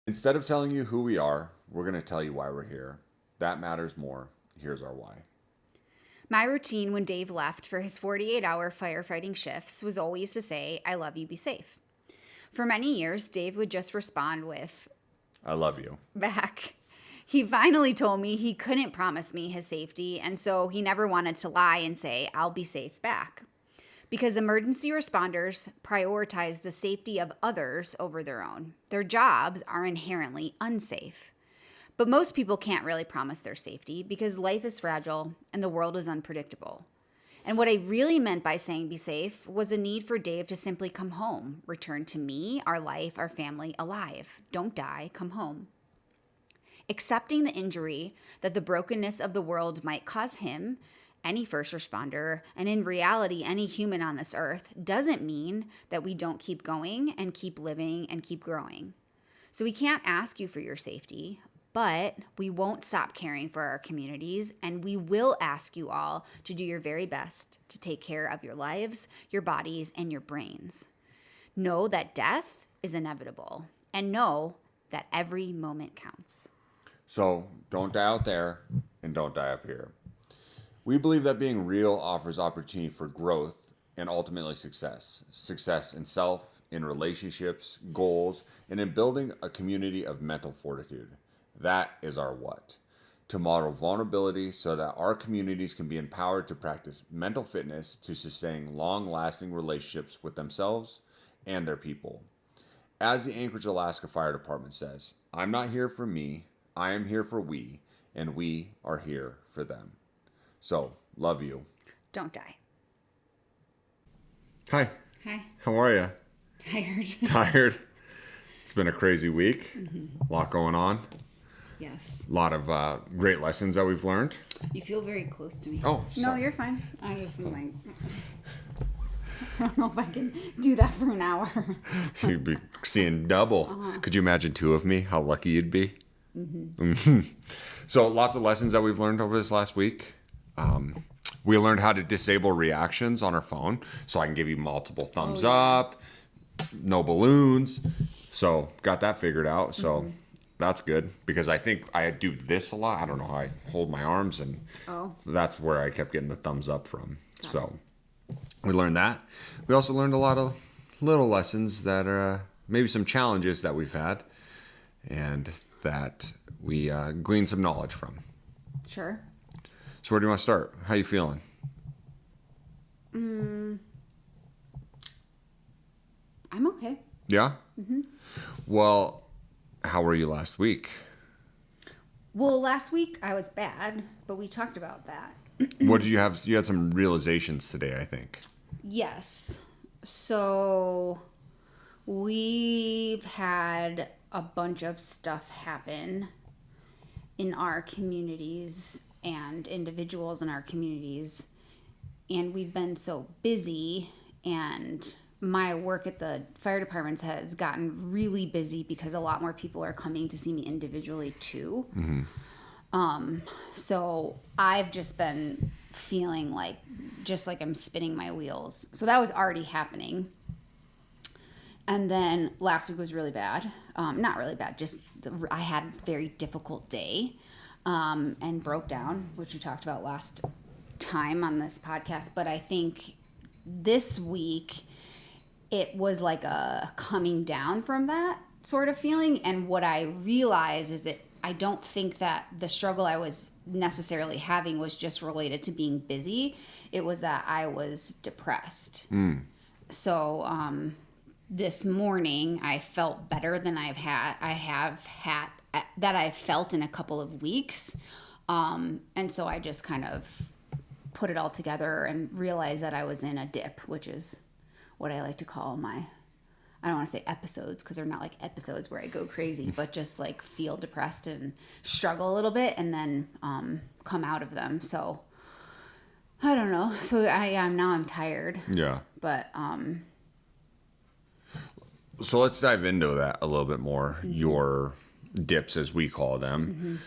Instead of telling you who we are, we're going to tell you why we're here. That matters more. Here's our why. My routine when Dave left for his 48-hour firefighting shifts was always to say, I love you, be safe. For many years, Dave would just respond with, I love you. back. He finally told me he couldn't promise me his safety, and so he never wanted to lie and say, I'll be safe back. Because emergency responders prioritize the safety of others over their own. Their jobs are inherently unsafe. But most people can't really promise their safety because life is fragile and the world is unpredictable. And what I really meant by saying be safe was a need for Dave to simply come home, return to me, our life, our family alive. Don't die, come home. Accepting the injury that the brokenness of the world might cause him, any first responder, and in reality, any human on this earth, doesn't mean that we don't keep going and keep living and keep growing. So we can't ask you for your safety, but we won't stop caring for our communities, and we will ask you all to do your very best to take care of your lives, your bodies, and your brains. Know that death is inevitable, and know that every moment counts. So don't die out there and don't die up here. We believe that being real offers opportunity for growth and ultimately success. Success in self, in relationships, goals, and in building a community of mental fortitude. That is our what. To model vulnerability so that our communities can be empowered to practice mental fitness to sustain long-lasting relationships with themselves and their people. As the Anchorage, Alaska Fire Department says, I'm not here for me, I am here for we, and we are here for them. So, love you. Don't die. Hi. Hi. How are you? Tired. Tired? It's been a crazy week. A lot going on. Yes. A lot of great lessons that we've learned. You feel very close to me. Oh, No, sorry. you're fine. I just am like, I don't know if I can do that for an hour. You'd be seeing double. Could you imagine two of me? How lucky you'd be. So lots of lessons that we've learned over this last week. We learned how to disable reactions on our phone, so I can give you multiple thumbs up, no balloons. So got that figured out. So that's good because I think I do this a lot. I don't know how I hold my arms, and that's where I kept getting the thumbs up from. So we learned that. We also learned a lot of little lessons that are maybe some challenges that we've had, and that we gleaned some knowledge from. Sure. So where do you want to start? How you feeling? I'm okay. Yeah? Well, how were you last week? Well, last week I was bad, but we talked about that. What did you have? You had some realizations today, I think. Yes. So we've had a bunch of stuff happen in our communities and individuals in our communities, and we've been so busy, and my work at the fire departments has gotten really busy because a lot more people are coming to see me individually too. So I've just been feeling like I'm spinning my wheels. So that was already happening. And then last week was really bad. Not really bad, I had a very difficult day and broke down, which we talked about last time on this podcast. But I think this week it was like a coming down from that sort of feeling. And what I realized is that I don't think that the struggle I was necessarily having was just related to being busy. It was that I was depressed. So this morning I felt better than I've felt in a couple of weeks. And so I just kind of put it all together and realized that I was in a dip, which is what I like to call I don't want to say episodes because they're not like episodes where I go crazy, but just like feel depressed and struggle a little bit and then come out of them. So I don't know. So I'm tired. Yeah. But So let's dive into that a little bit more. Your dips, as we call them.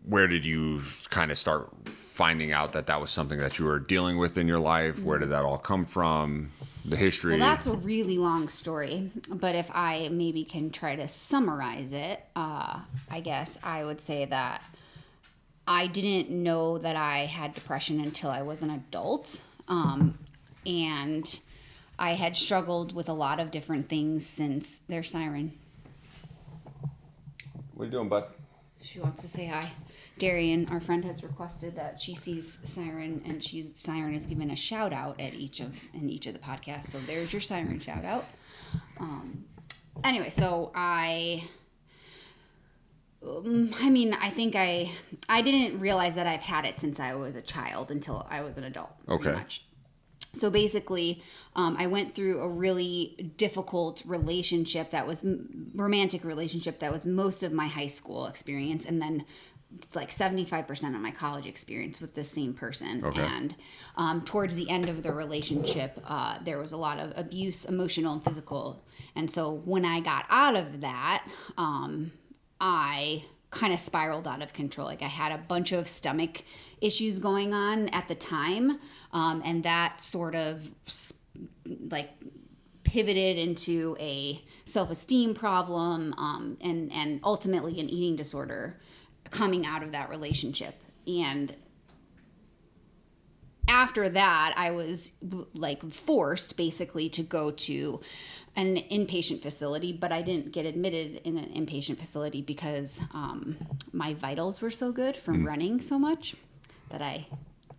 where did you kind of start finding out that that was something that you were dealing with in your life? Where did that all come from? The history? Well, that's a really long story, but if I maybe can try to summarize it, I guess I would say that I didn't know that I had depression until I was an adult. And I had struggled with a lot of different things since their siren. What are you doing, bud? She wants to say hi. Darian, our friend, has requested that she sees Siren, and Siren is given a shout out in each of the podcasts. So there's your Siren shout out. Anyway, so I think I didn't realize that I've had it since I was a child until I was an adult. Okay. Pretty much. So basically, I went through a really difficult relationship romantic relationship that was most of my high school experience, and then like 75% of my college experience with the same person. Okay. And towards the end of the relationship, there was a lot of abuse, emotional and physical. And so when I got out of that, I kind of spiraled out of control. Like I had a bunch of stomach issues going on at the time. And that sort of like pivoted into a self-esteem problem, and ultimately an eating disorder coming out of that relationship. And after that, I was like forced basically to go to an inpatient facility, but I didn't get admitted in an inpatient facility because my vitals were so good from running so much that I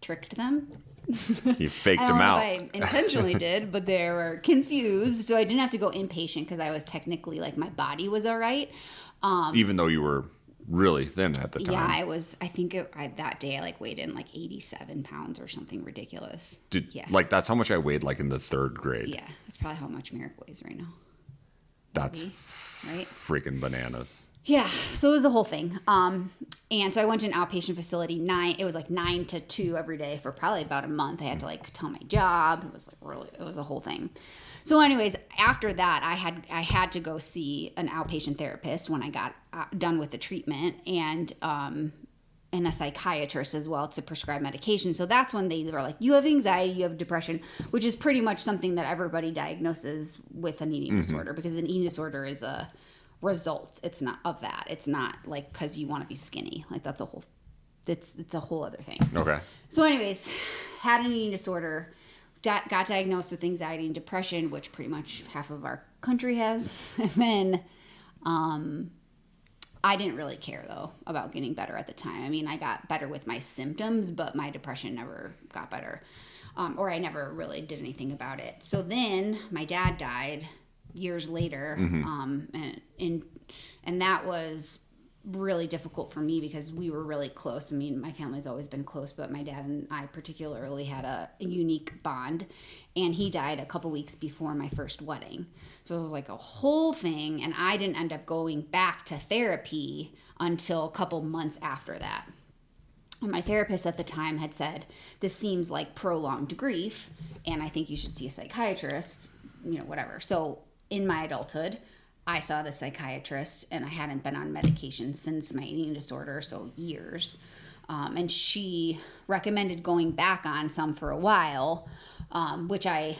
tricked them. You faked I them don't know out. if I intentionally did, but they were confused. So I didn't have to go inpatient because I was technically like my body was all right. Even though you were really thin at the time. Yeah, I was. I think that day I like weighed in like 87 pounds or something ridiculous. Yeah. Like that's how much I weighed like in the 3rd grade. Yeah, that's probably how much Merrick weighs right now. That's right? freaking bananas. Yeah, so it was a whole thing. And so I went to an outpatient facility. It was like 9 to 2 every day for probably about a month. I had to like tell my job. It was like it was a whole thing. So anyways, after that, I had to go see an outpatient therapist when I got done with the treatment, and a psychiatrist as well to prescribe medication. So that's when they were like, you have anxiety, you have depression, which is pretty much something that everybody diagnoses with an eating disorder, because an eating disorder is a result. It's not of that. It's not like because you want to be skinny. Like that's it's a whole other thing. Okay. So anyways, had an eating disorder, got diagnosed with anxiety and depression, which pretty much half of our country has. And then I didn't really care though about getting better at the time. I mean, I got better with my symptoms, but my depression never got better. Or I never really did anything about it. So then my dad died years later. And that was really difficult for me because we were really close. I mean, my family's always been close, but my dad and I particularly had a unique bond, and he died a couple weeks before my first wedding. So it was like a whole thing, and I didn't end up going back to therapy until a couple months after that. And my therapist at the time had said, this seems like prolonged grief, and I think you should see a psychiatrist, whatever. So in my adulthood, I saw the psychiatrist, and I hadn't been on medication since my eating disorder, so years. And she recommended going back on some for a while, which I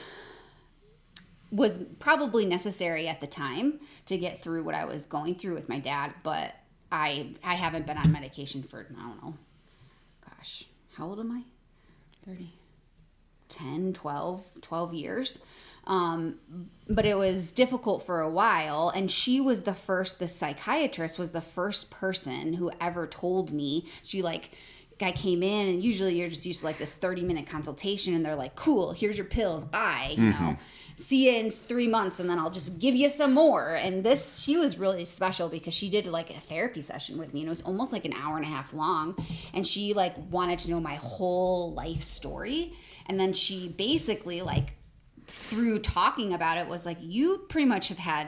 was probably necessary at the time to get through what I was going through with my dad. But I haven't been on medication for, I don't know, gosh, how old am I? 30, 10, 12 years. But it was difficult for a while, and the psychiatrist was the first person who ever told me. I came in, and usually you're just used to like this 30-minute consultation, and they're like, cool, here's your pills, bye, see you in 3 months, and then I'll just give you some more. And she was really special because she did like a therapy session with me, and it was almost like an hour and a half long, and she like wanted to know my whole life story. And then she basically like, through talking about it, was like, you pretty much have had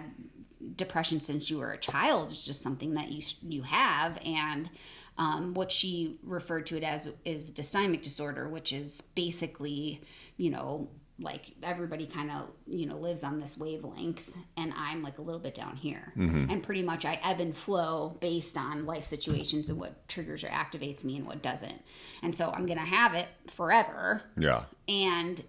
depression since you were a child. It's just something that you have. And what she referred to it as is dysthymic disorder, which is basically, like everybody kind of, lives on this wavelength, and I'm like a little bit down here. And pretty much I ebb and flow based on life situations and what triggers or activates me and what doesn't. And so I'm going to have it forever. Yeah. And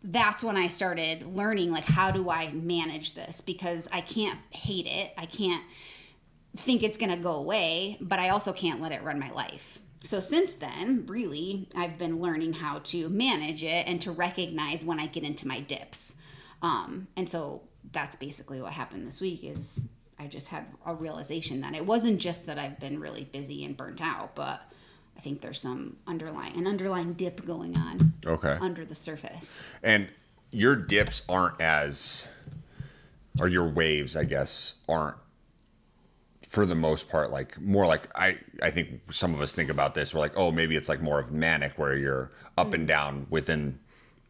that's when I started learning, like, how do I manage this? Because I can't hate it. I can't think it's going to go away, but I also can't let it run my life. So since then, really, I've been learning how to manage it and to recognize when I get into my dips. And so that's basically what happened this week is I just had a realization that it wasn't just that I've been really busy and burnt out, but I think there's some underlying dip going on under the surface. And your dips aren't or your waves, I guess, aren't, for the most part, like more like I think some of us think about this. We're like, oh, maybe it's like more of manic where you're up and down within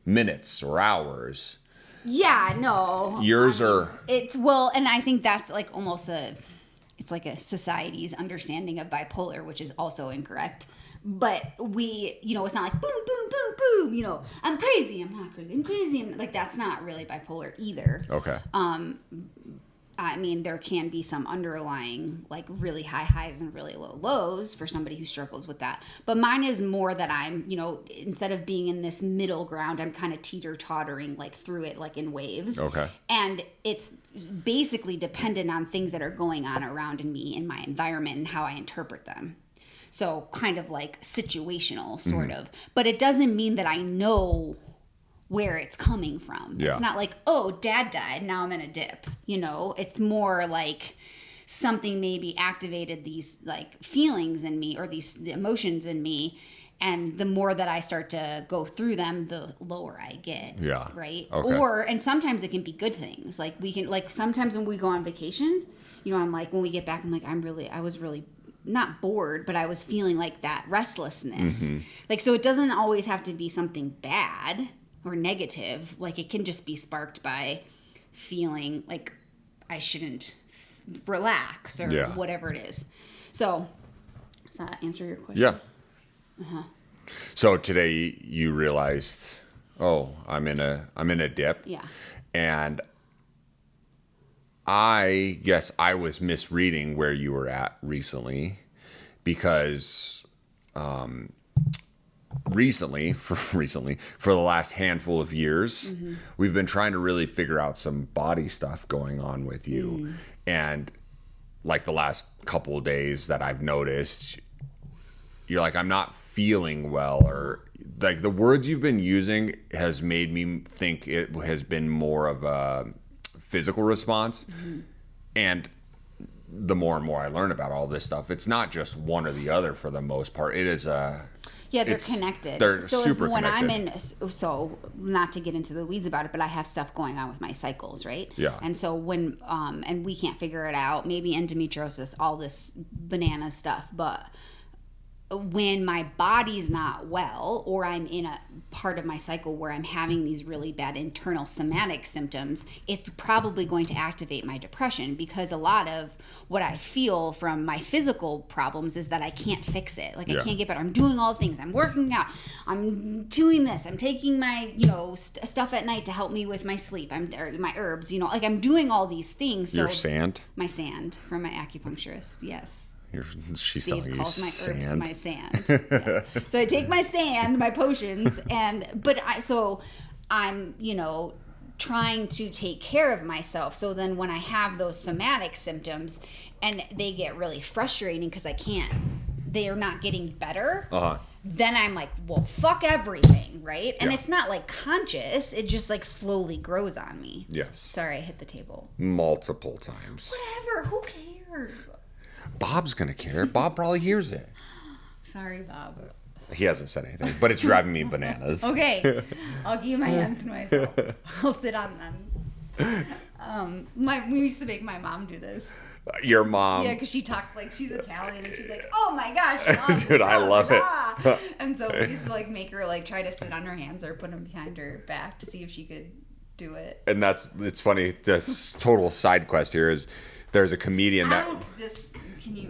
minutes or hours. Yeah, no. Yours are. And I think that's like almost it's like a society's understanding of bipolar, which is also incorrect. But it's not like boom, boom, boom, boom. I'm crazy. I'm not crazy. I'm crazy. Like that's not really bipolar either. Okay. I mean, there can be some underlying, like, really high highs and really low lows for somebody who struggles with that. But mine is more that I'm, instead of being in this middle ground, I'm kind of teeter-tottering, like, through it, like, in waves. Okay. And it's basically dependent on things that are going on around me in my environment and how I interpret them. So kind of, like, situational, sort of. But it doesn't mean that I know where it's coming from. Yeah. It's not like, oh, dad died, now I'm in a dip. It's more like something maybe activated these like feelings in me or these emotions in me, and the more that I start to go through them, the lower I get. Yeah. Right? Okay. And sometimes it can be good things. Like we can, like sometimes when we go on vacation, I'm like, when we get back, I'm like, I was really not bored, but I was feeling like that restlessness. Like, so it doesn't always have to be something bad or negative. Like it can just be sparked by feeling like I shouldn't relax or whatever it is. So does that answer your question? Yeah. So today you realized, oh, I'm in a dip. Yeah. And I guess I was misreading where you were at recently because recently, for the last handful of years, we've been trying to really figure out some body stuff going on with you. And like the last couple of days that I've noticed, you're like, I'm not feeling well, or like the words you've been using has made me think it has been more of a physical response. And the more and more I learn about all this stuff, it's not just one or the other for the most part. It is yeah, they're connected. They're super when connected. So not to get into the weeds about it, but I have stuff going on with my cycles, right? Yeah. And so when, and we can't figure it out, maybe endometriosis, all this banana stuff, but when my body's not well, or I'm in a part of my cycle where I'm having these really bad internal somatic symptoms, it's probably going to activate my depression, because a lot of what I feel from my physical problems is that I can't fix it. Like I can't get better. I'm doing all the things. I'm working out. I'm doing this. I'm taking my, stuff at night to help me with my sleep. Or my herbs, like I'm doing all these things. So Your sand? My sand from my acupuncturist. Yes. She's Dave selling you calls my sand. herbs my sand. Yeah. So I take my sand, my potions, I'm trying to take care of myself. So then when I have those somatic symptoms and they get really frustrating because they are not getting better. Then I'm like, well, fuck everything, right? And it's not like conscious. It just like slowly grows on me. Yes. Sorry, I hit the table. Multiple times. Whatever, who cares? Bob's gonna care. Bob probably hears it. Sorry, Bob. He hasn't said anything, but it's driving me bananas. Okay, I'll give my hands to myself. I'll sit on them. We used to make my mom do this. Your mom? Yeah, because she talks like she's Italian, and she's like, "Oh my gosh, Mom, dude, I love it." And so we used to like make her like try to sit on her hands or put them behind her back to see if she could do it. And it's funny. Just total side quest here is there's a comedian that.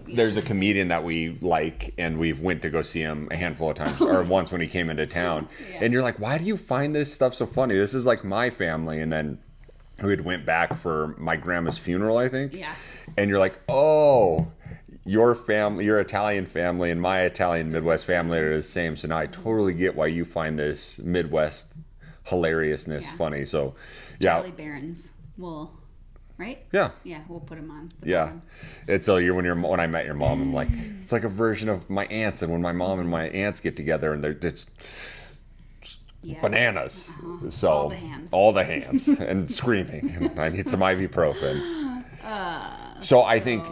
there's a comedian that we like, and we've went to go see him a handful of times, or once when he came into town. And you're like, why do you find this stuff so funny? This is like my family. And then we had went back for my grandma's funeral, I think. Yeah. And you're like, oh, your family, your Italian family and my Italian Midwest family are the same. So now I totally get why you find this Midwest hilariousness funny. So Charlie Berens will, right? Yeah. Yeah, we'll put him on. It's so when I met your mom, I'm like, it's like a version of my aunts, and when my mom and my aunts get together, and they're just bananas. So all the hands and screaming. And I need some ibuprofen. So I think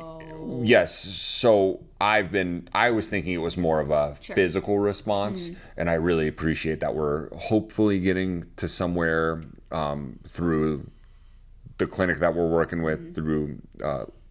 yes. So I was thinking it was more of a physical response, and I really appreciate that we're hopefully getting to somewhere through the clinic that we're working with, through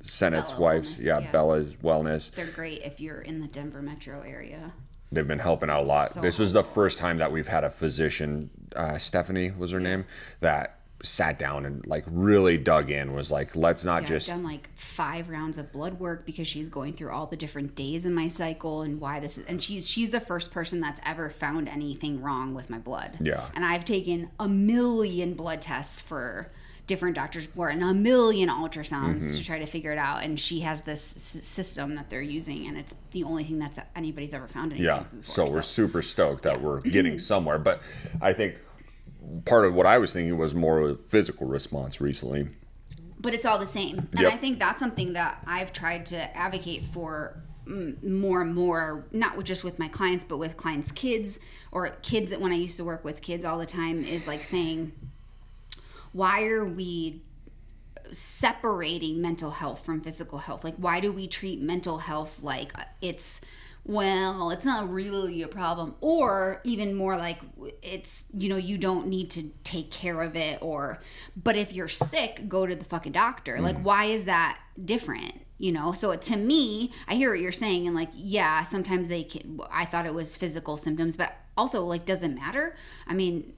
Senate's wives, Bella's Wellness. They're great if you're in the Denver metro area. They've been helping out a lot. This was the first time that we've had a physician, Stephanie was her name, that sat down and like really dug in, was like, let's not just... I've done like 5 rounds of blood work because she's going through all the different days in my cycle and why this is, and she's the first person that's ever found anything wrong with my blood. Yeah. And I've taken a million blood tests for different doctors, or a million ultrasounds to try to figure it out, and she has this system that they're using, and it's the only thing that's anybody's ever found anything before. So we're super stoked that we're getting somewhere. But I think part of what I was thinking was more of a physical response recently. But it's all the same. And I think that's something that I've tried to advocate for more and more, not just with my clients, but with clients' kids, or kids that when I used to work with kids all the time, is like saying, why are we separating mental health from physical health? Like, why do we treat mental health like it's not really a problem? Or even more like, it's, you don't need to take care of it, but if you're sick, go to the fucking doctor. Like, why is that different? So to me, I hear what you're saying, and like, yeah, sometimes I thought it was physical symptoms, but also like, doesn't matter. I mean,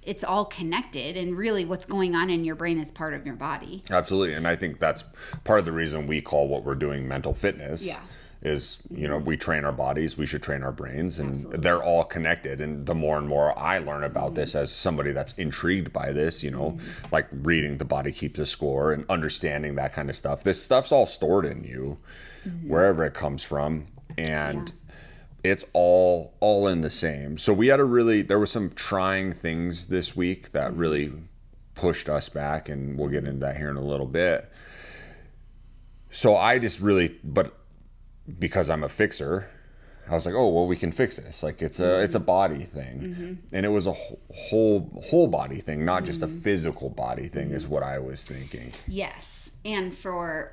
it's all connected, and really what's going on in your brain is part of your body. Absolutely. And I think that's part of the reason we call what we're doing mental fitness. Is, we train our bodies, we should train our brains, and they're all connected. And the more and more I learn about this as somebody that's intrigued by this, like reading The Body Keeps a Score and understanding that kind of stuff, this stuff's all stored in you, wherever it comes from. And it's all in the same. So we had there was some trying things this week that really pushed us back, and we'll get into that here in a little bit. So I just but because I'm a fixer, I was like, oh, well, we can fix this. Like, it's a body thing. And it was a whole body thing, not just a physical body thing, is what I was thinking. Yes. And for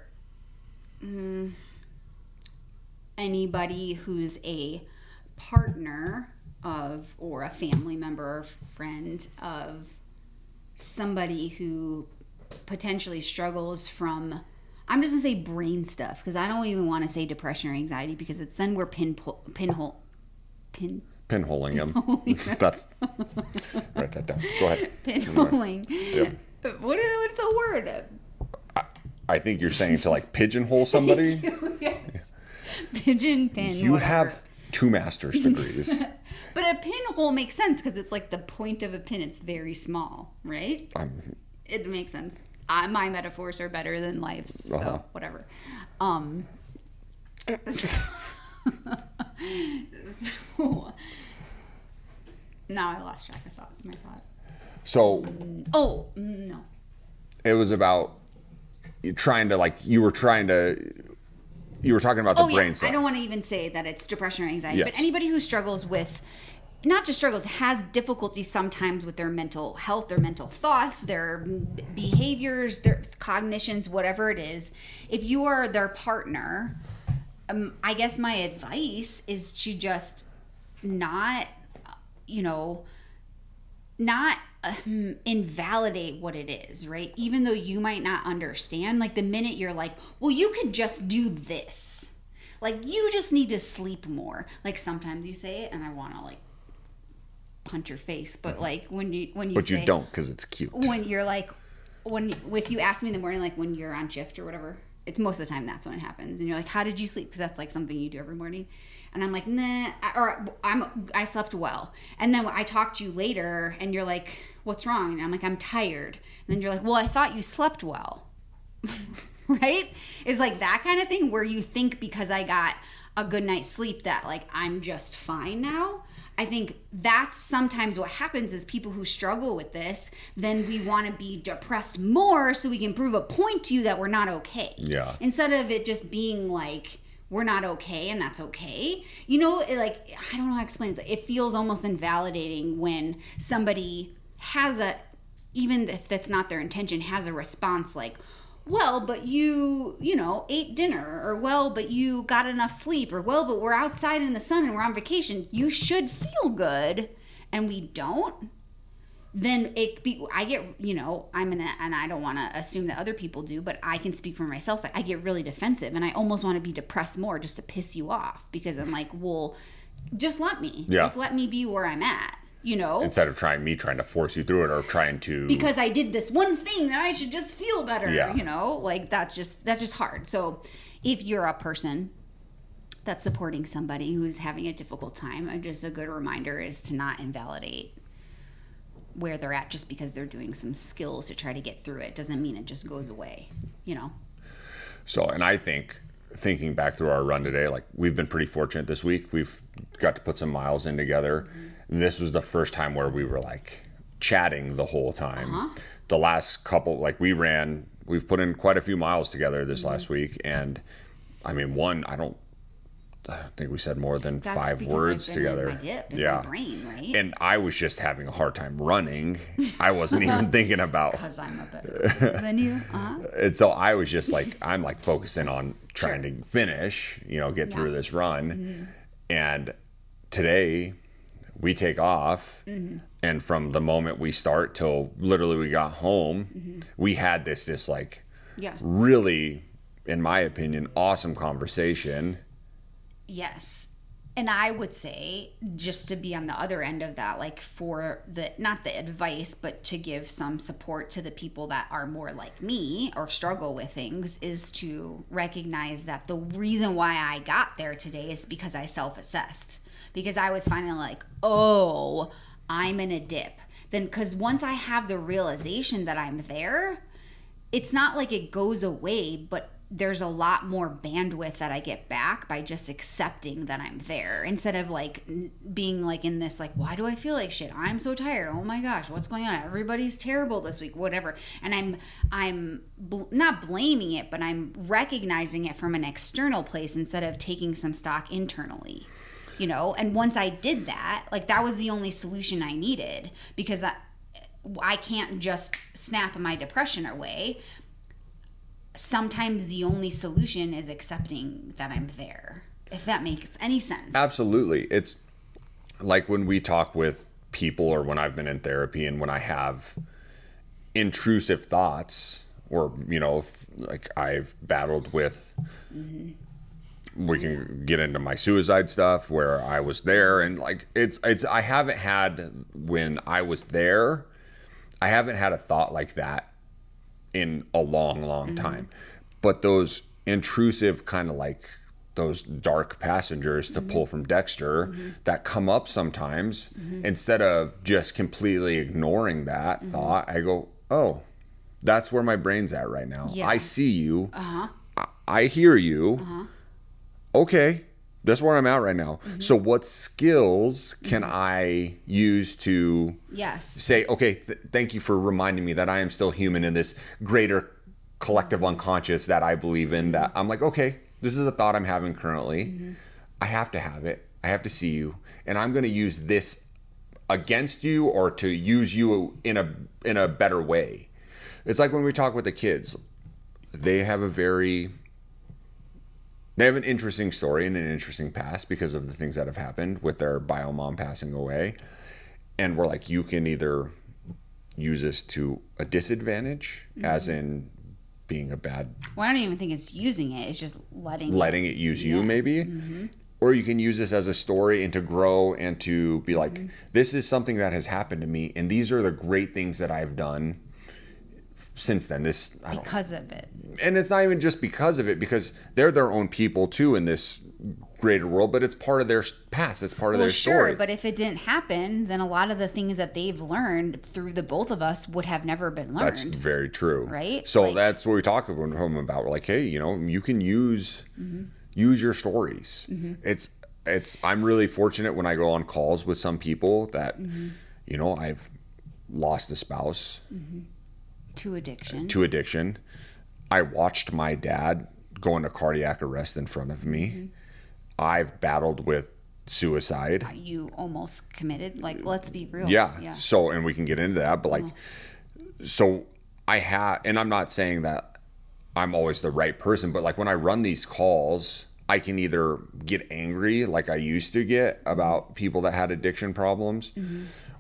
anybody who's a partner of, or a family member or friend of somebody who potentially struggles from, I'm just gonna say brain stuff, because I don't even want to say depression or anxiety, because it's then we're pinholing them. That's write that down. Go ahead. Pinholing. Yep. What's a word? I think you're saying to like pigeonhole somebody. Yes. Pigeon, pin. You whatever. have 2 master's degrees. But a pinhole makes sense because it's like the point of a pin. It's very small, right? It makes sense. My metaphors are better than life's, so whatever. So, now I lost track of my thought. So. No. It was about you were talking about the brain stuff. I don't want to even say that it's depression or anxiety, but anybody who struggles with, not just struggles, has difficulties sometimes with their mental health, their mental thoughts, their behaviors, their cognitions, whatever it is. If you are their partner, I guess my advice is to just not invalidate what it is, right? Even though you might not understand, like the minute you're like, well, you could just do this. Like, you just need to sleep more. Like, sometimes you say it and I want to like punch your face, but like when you you don't, because it's cute. When you're like, if you ask me in the morning, like when you're on shift or whatever, It's most of the time that's when it happens. And you're like, how did you sleep? Because that's like something you do every morning. And I'm like, nah, or I slept well. And then I talk to you later and you're like, what's wrong? And I'm like, I'm tired. And then you're like, well, I thought you slept well. Right? It's like that kind of thing where you think because I got a good night's sleep that like I'm just fine now. I think that's sometimes what happens is people who struggle with this, then we want to be depressed more so we can prove a point to you that we're not okay. Yeah. Instead of it just being like, we're not okay and that's okay. You know, like, I don't know how to explain it. It feels almost invalidating when somebody has even if that's not their intention, has a response like, well, but you ate dinner, or well, but you got enough sleep, or well, but we're outside in the sun and we're on vacation. You should feel good, and we don't. Then I get, and I don't want to assume that other people do, but I can speak for myself. I get really defensive, and I almost want to be depressed more just to piss you off because I'm like, well, just let me, let me be where I'm at. Instead of trying to force you through it or trying to, because I did this one thing that I should just feel better. Like that's just hard. So if you're a person that's supporting somebody who's having a difficult time, just a good reminder is to not invalidate where they're at just because they're doing some skills to try to get through it. Doesn't mean it just goes away. So, and I think thinking back through our run today, like we've been pretty fortunate this week. We've got to put some miles in together. Mm-hmm. This was the first time where we were like chatting the whole time. Uh-huh. The last couple, like we've put in quite a few miles together this last week. And I mean, I don't think we said more than 5 words together. My brain, right? And I was just having a hard time running. I wasn't even thinking about, because I'm a better than you. Uh-huh. And so I was just like, I'm like focusing on trying to finish, get through this run. Mm-hmm. And today we take off, and from the moment we start till literally we got home, we had this like really, in my opinion, awesome conversation. Yes. And I would say, just to be on the other end of that, like for not the advice, but to give some support to the people that are more like me or struggle with things, is to recognize that the reason why I got there today is because I self-assessed. Because I was finally like, oh, I'm in a dip. Then, because once I have the realization that I'm there, it's not like it goes away, but there's a lot more bandwidth that I get back by just accepting that I'm there, instead of like being like in this like, why do I feel like shit? I'm so tired. Oh my gosh, what's going on? Everybody's terrible this week, whatever. And I'm not blaming it, but I'm recognizing it from an external place instead of taking some stock internally. And once I did that, like that was the only solution I needed, because I can't just snap my depression away. Sometimes the only solution is accepting that I'm there, if that makes any sense. Absolutely. It's like when we talk with people, or when I've been in therapy, and when I have intrusive thoughts, or, like I've battled with, we can get into my suicide stuff where I was there, and like I haven't had, when I was there, I haven't had a thought like that in a long time. But those intrusive kind of like those dark passengers to pull from Dexter that come up sometimes, instead of just completely ignoring that thought, I go, oh, that's where my brain's at right now. I see you. I hear you. Okay, that's where I'm at right now. So what skills can I use to say, okay, thank you for reminding me that I am still human in this greater collective unconscious that I believe in, that I'm like, okay, this is a thought I'm having currently. I have to have it. I have to see you. And I'm going to use this against you, or to use you in a better way. It's like when we talk with the kids, they have an interesting story and an interesting past because of the things that have happened with their bio mom passing away. And we're like, you can either use this to a disadvantage, as in being a bad... Well, I don't even think it's using it. It's just letting it use you, maybe. Or you can use this as a story and to grow and to be like, this is something that has happened to me, and these are the great things that I've done since then. Because of it. And it's not even just because of it, because they're their own people too in this greater world, but it's part of their past. It's part of their story. Sure, but if it didn't happen, then a lot of the things that they've learned through the both of us would have never been learned. That's very true. Right? So that's what we talk about We're like, hey, you can use your stories. I'm really fortunate when I go on calls with some people that, I've lost a spouse to addiction. I watched my dad go into cardiac arrest in front of me. I've battled with suicide. You almost committed. Like, let's be real. Yeah. So, and we can get into that, but so and I'm not saying that I'm always the right person, but like when I run these calls, I can either get angry like I used to get about people that had addiction problems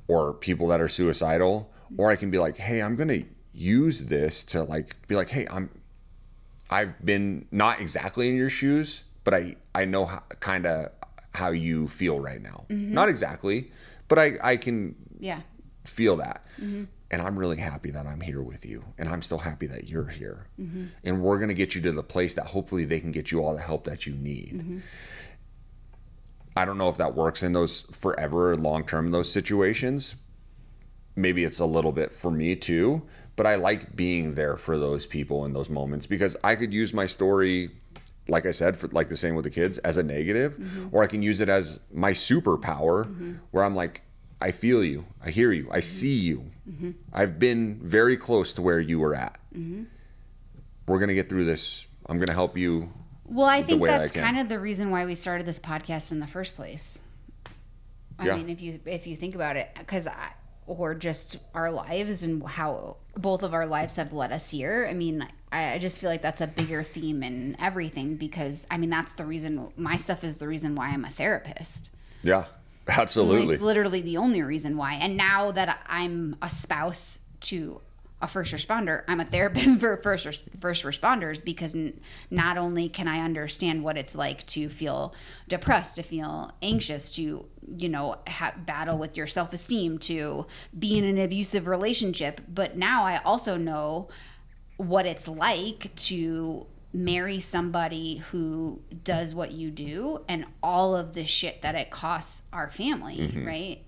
or people that are suicidal, or I can be like, hey, I'm going to use this to be like, hey, I've been not exactly in your shoes, but I know kind of how you feel right now. Not exactly, but I can feel that. And I'm really happy that I'm here with you. And I'm still happy that you're here. And we're going to get you to the place that hopefully they can get you all the help that you need. I don't know if that works in those forever, long-term, in those situations. Maybe it's a little bit for me too. But I like being there for those people in those moments, because I could use my story, like I said, for like the same with the kids, as a negative, or I can use it as my superpower, where I'm like, I feel you, I hear you, I see you. I've been very close to where you were at. We're gonna get through this. I'm gonna help you. Well, I think that's kind of the reason why we started this podcast in the first place. I mean, if you think about it, or just our lives and how both of our lives have led us here. I mean, I just feel like that's a bigger theme in everything, because I mean, that's the reason my stuff is the reason why I'm a therapist. Yeah, absolutely. It's literally the only reason why. And now that I'm a spouse to a first responder, I'm a therapist for first responders, because not only can I understand what it's like to feel depressed, to feel anxious, to battle with your self-esteem, to be in an abusive relationship, but now I also know what it's like to marry somebody who does what you do and all of the shit that it costs our family, right?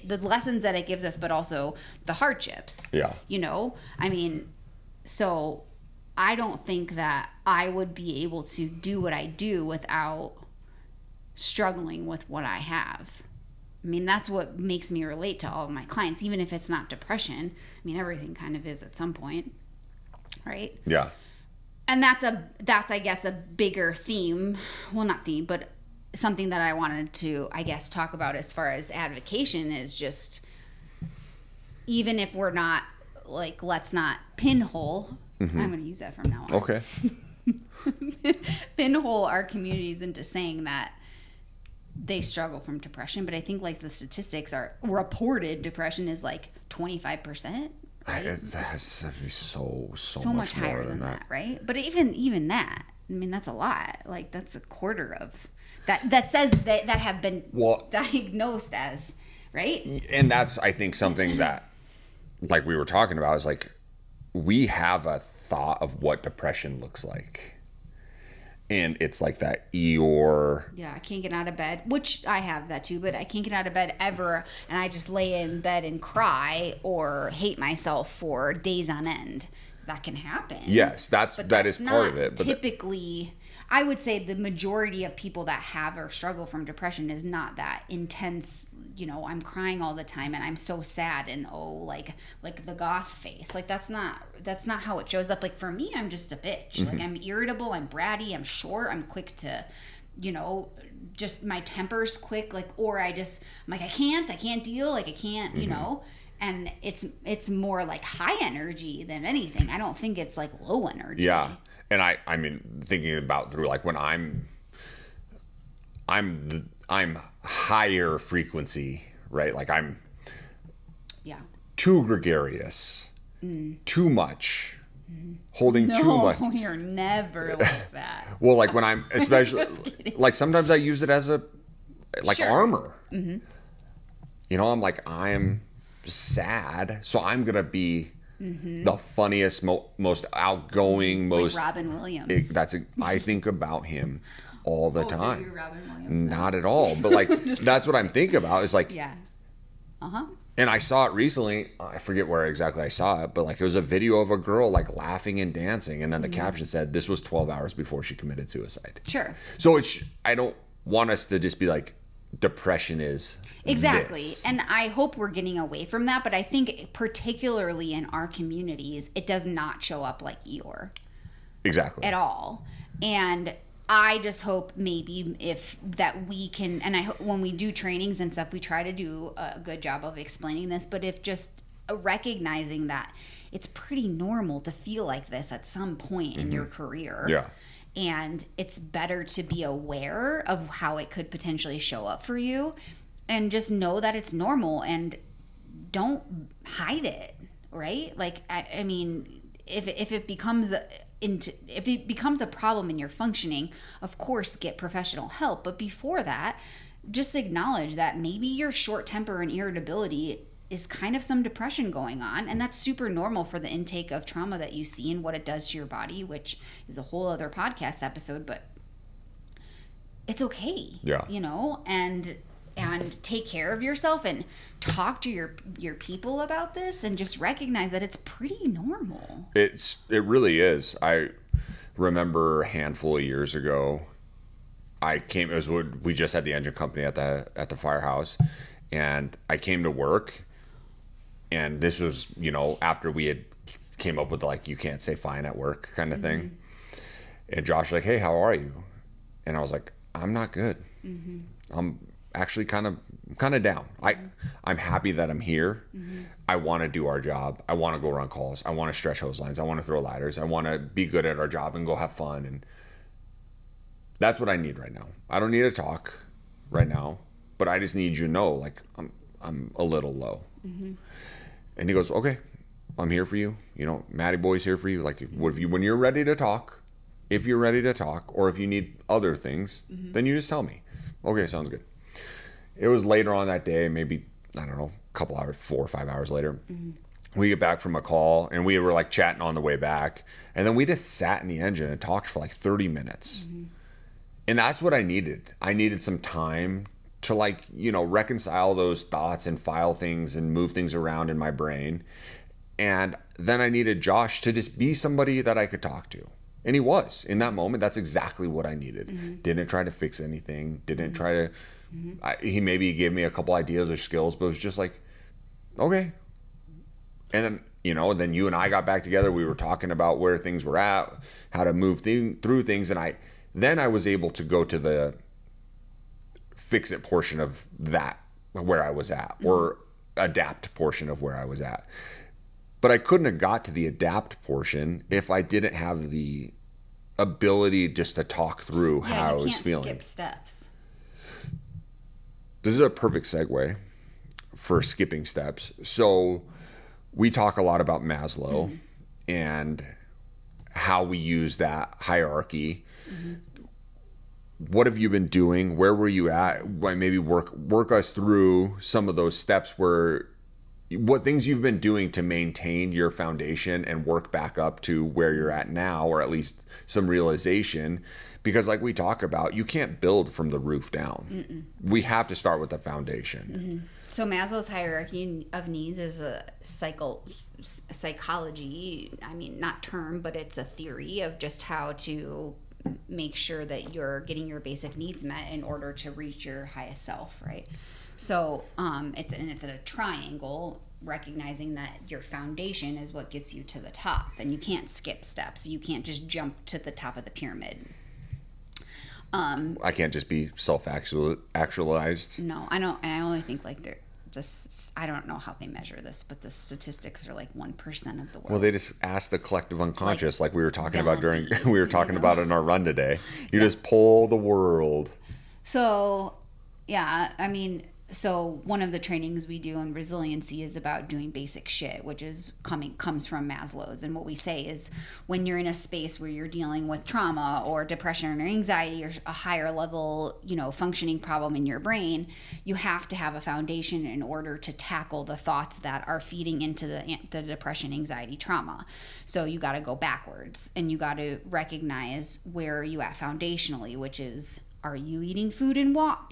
The lessons that it gives us, but also the hardships. Yeah. I mean, so I don't think that I would be able to do what I do without struggling with what I have. I mean, that's what makes me relate to all of my clients, even if it's not depression. I mean, everything kind of is at some point, right? Yeah. And that's I guess a bigger theme. Well, not theme, but something that I wanted to, I guess, talk about as far as advocation is just, even if we're not like, let's not pinhole. I'm going to use that from now on. Okay. Pinhole our communities into saying that they struggle from depression, but I think like the statistics are reported depression is like 25%. Right? That's so much higher than that, right? But even that, I mean, that's a lot. Like that's a quarter of that says that have been diagnosed as, right? And that's, I think, something that, like we were talking about, is like we have a thought of what depression looks like. And it's like that Eeyore. Yeah, I can't get out of bed, which I have that too, but I can't get out of bed ever, and I just lay in bed and cry or hate myself for days on end. That can happen. Yes, that is part of it. But typically, I would say the majority of people that have or struggle from depression is not that intense. I'm crying all the time and I'm so sad and like the goth face. Like that's not how it shows up. Like for me, I'm just a bitch. Like I'm irritable, I'm bratty, I'm short, I'm quick to, just my temper's quick. Like, or I'm like, I can't deal. Like I can't, and it's more like high energy than anything. I don't think it's like low energy. Yeah. And I mean, thinking about through like when I'm higher frequency, right? Like I'm too gregarious, too much, holding too much. No, you're never like that. Well, like when I'm especially like sometimes I use it as a armor. I'm like, I'm sad, so I'm gonna be The funniest, most outgoing, most like Robin Williams. I think about him all the So time. you're Robin Williams. Not at all, but like that's what I'm thinking about. Is like, Yeah. and I saw it recently. I forget where exactly I saw it, but like it was a video of a girl like laughing and dancing, and then the caption said, "This was 12 hours before she committed suicide." Sure. So I don't want us to just be like, depression is Exactly. this. And I hope we're getting away from that, but I think particularly in our communities, it does not show up like Eeyore Exactly. at all. And I just hope maybe if that we can, and I hope when we do trainings and stuff, we try to do a good job of explaining this, but if just recognizing that it's pretty normal to feel like this at some point in your career. Yeah. And it's better to be aware of how it could potentially show up for you and just know that it's normal and don't hide it, right? Like, I mean, if it becomes a problem in your functioning, of course, get professional help. But before that, just acknowledge that maybe your short temper and irritability is kind of some depression going on, and that's super normal for the intake of trauma that you see and what it does to your body, which is a whole other podcast episode, but it's okay. Yeah. You know, and take care of yourself and talk to your people about this and just recognize that it's pretty normal. It really is. I remember a handful of years ago, we just had the engine company at the firehouse, and I came to work. And this was, after we had came up with like, you can't say fine at work kind of thing. And Josh was like, "Hey, how are you?" And I was like, "I'm not good. I'm actually kind of down. I'm happy that I'm here. I want to do our job. I want to go run calls. I want to stretch hose lines. I want to throw ladders. I want to be good at our job and go have fun." And that's what I need right now. I don't need to talk right now, but I just need you to know, like, I'm a little low. And he goes, "Okay, I'm here for you. Matty Boy's here for you. Like, when you're ready to talk, if you're ready to talk, or if you need other things, then you just tell me." Okay, sounds good. It was later on that day, maybe, I don't know, a couple hours, 4 or 5 hours later. We get back from a call, and we were like chatting on the way back. And then we just sat in the engine and talked for like 30 minutes. And that's what I needed. I needed some time to reconcile those thoughts and file things and move things around in my brain. And then I needed Josh to just be somebody that I could talk to. And he was. In that moment, that's exactly what I needed. Didn't try to fix anything. Didn't try to... he maybe gave me a couple ideas or skills, but it was just like, okay. And then, then you and I got back together. We were talking about where things were at, how to move through things. And I was able to go to the fix it portion of that, where I was at, or adapt portion of where I was at. But I couldn't have got to the adapt portion if I didn't have the ability just to talk through how I was feeling. You can't skip steps. This is a perfect segue for skipping steps. So we talk a lot about Maslow and how we use that hierarchy. What have you been doing? Where were you at? Maybe work us through some of those steps what things you've been doing to maintain your foundation and work back up to where you're at now, or at least some realization. Because like we talk about, you can't build from the roof down. We have to start with the foundation. So Maslow's hierarchy of needs is a psychology, not term, but it's a theory of just how to make sure that you're getting your basic needs met in order to reach your highest self, right? So it's in a triangle, recognizing that your foundation is what gets you to the top, and you can't skip steps. You can't just jump to the top of the pyramid. I can't just be self-actualized. No, I don't. And I only think like I don't know how they measure this, but the statistics are like 1% of the world. Well, they just ask the collective unconscious, like we were talking about about in our run today. You just pull the world. So, yeah, So one of the trainings we do in resiliency is about doing basic shit, which is comes from Maslow's. And what we say is when you're in a space where you're dealing with trauma or depression or anxiety or a higher level, functioning problem in your brain, you have to have a foundation in order to tackle the thoughts that are feeding into the depression, anxiety, trauma. So you got to go backwards and you got to recognize where are you at foundationally, which is, are you eating food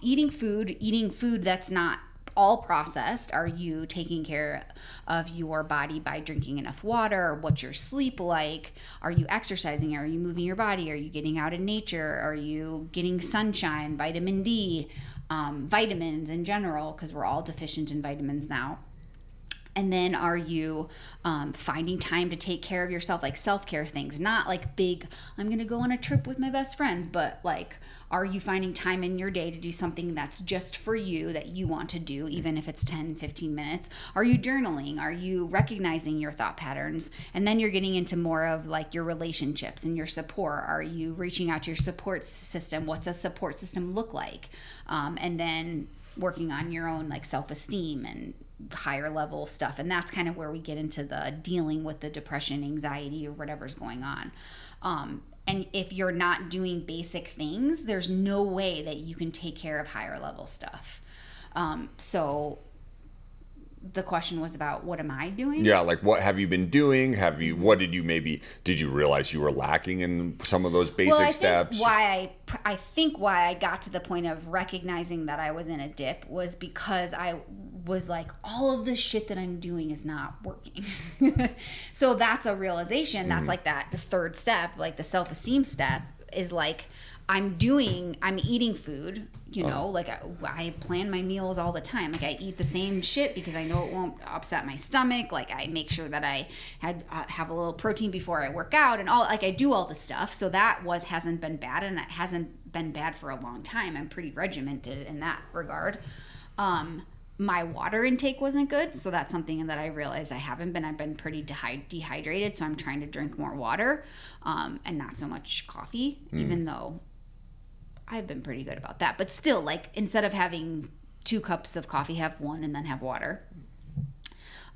eating food that's not all processed? Are you taking care of your body by drinking enough water? What's your sleep like? Are you exercising? Are you moving your body? Are you getting out in nature? Are you getting sunshine, vitamin D, vitamins in general, because we're all deficient in vitamins now? And then are you finding time to take care of yourself, like self-care things, not like big, I'm going to go on a trip with my best friends, but like, are you finding time in your day to do something that's just for you that you want to do, even if it's 10, 15 minutes? Are you journaling? Are you recognizing your thought patterns? And then you're getting into more of like your relationships and your support. Are you reaching out to your support system? What's a support system look like? And then working on your own like self-esteem and higher level stuff. And that's kind of where we get into the dealing with the depression, anxiety, or whatever's going on. And if you're not doing basic things, there's no way that you can take care of higher level stuff. So the question was about, what am I doing? Yeah, like what have you been doing? Did you realize you were lacking in some of those basic steps? I think why I got to the point of recognizing that I was in a dip was because I was like, all of this shit that I'm doing is not working. So that's a realization. That's like the third step, like the self-esteem step is like, I'm eating food, like I plan my meals all the time. Like I eat the same shit because I know it won't upset my stomach. Like I make sure that I have a little protein before I work out and all, like I do all the stuff. So that hasn't been bad, and it hasn't been bad for a long time. I'm pretty regimented in that regard. My water intake wasn't good, so that's something that I realized I haven't been. I've been pretty dehydrated, so I'm trying to drink more water and not so much coffee, even though I've been pretty good about that. But still, like, instead of having 2 cups of coffee, have 1 and then have water.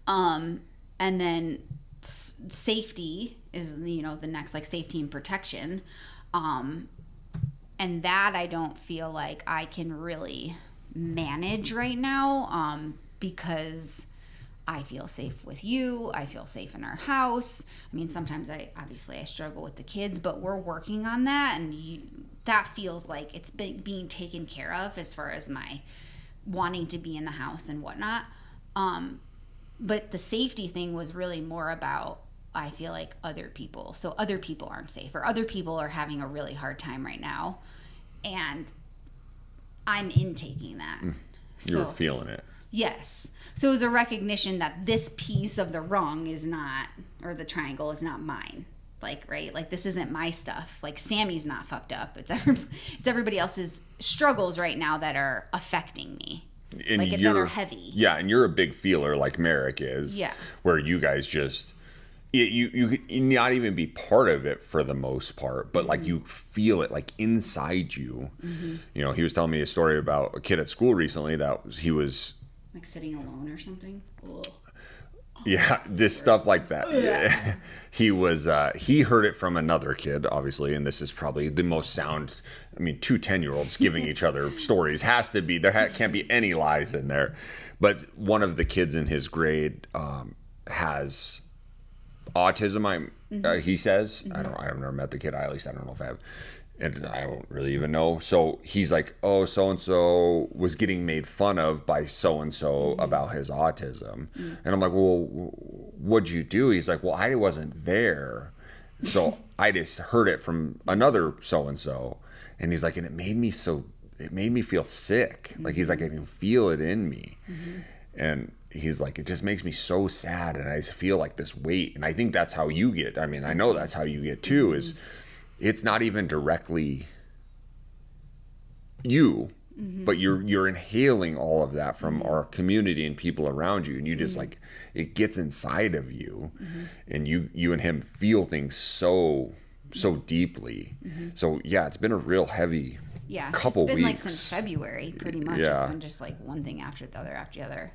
And then safety is, the next, like, safety and protection. And that I don't feel like I can really manage right now because I feel safe with you. I feel safe in our house. I mean, sometimes I struggle with the kids, but we're working on that, and that feels like it's being taken care of as far as my wanting to be in the house and whatnot. But the safety thing was really more about, I feel like, other people. So other people aren't safe, or other people are having a really hard time right now, and I'm intaking that. You were feeling it. Yes. So it was a recognition that this piece of the rung is not, or the triangle is not mine. Like, right? Like, this isn't my stuff. Like, Sammy's not fucked up. It's everybody else's struggles right now that are affecting me. And like, that are heavy. Yeah, and you're a big feeler like Merrick is. Yeah. Where you guys just... You could not even be part of it for the most part, but like you feel it like inside you. He was telling me a story about a kid at school recently that he was like sitting alone or something. Ugh. Yeah, just stuff like that. Yeah. He heard it from another kid, obviously, and this is probably the most sound. I mean, 2 10-year-olds giving each other stories has to be, can't be any lies in there. But one of the kids in his grade has autism. He says, I've never met the kid. At least I don't know if I have, and I don't really even know. So he's like, oh, so and so was getting made fun of by so and so about his autism, and I'm like, well, what'd you do? He's like, well, I wasn't there, so I just heard it from another so and so, and he's like, and it made me feel sick. Like, he's like, I can feel it in me, and he's like, it just makes me so sad, and I just feel like this weight. And I think that's how you get. I mean, I know that's how you get too. Is it's not even directly you, but you're inhaling all of that from our community and people around you, and you just like, it gets inside of you, and you and him feel things so deeply. So yeah, it's been a real heavy Yeah, couple it's been weeks. like since February, pretty much. Yeah. It's been just like one thing after the other after the other.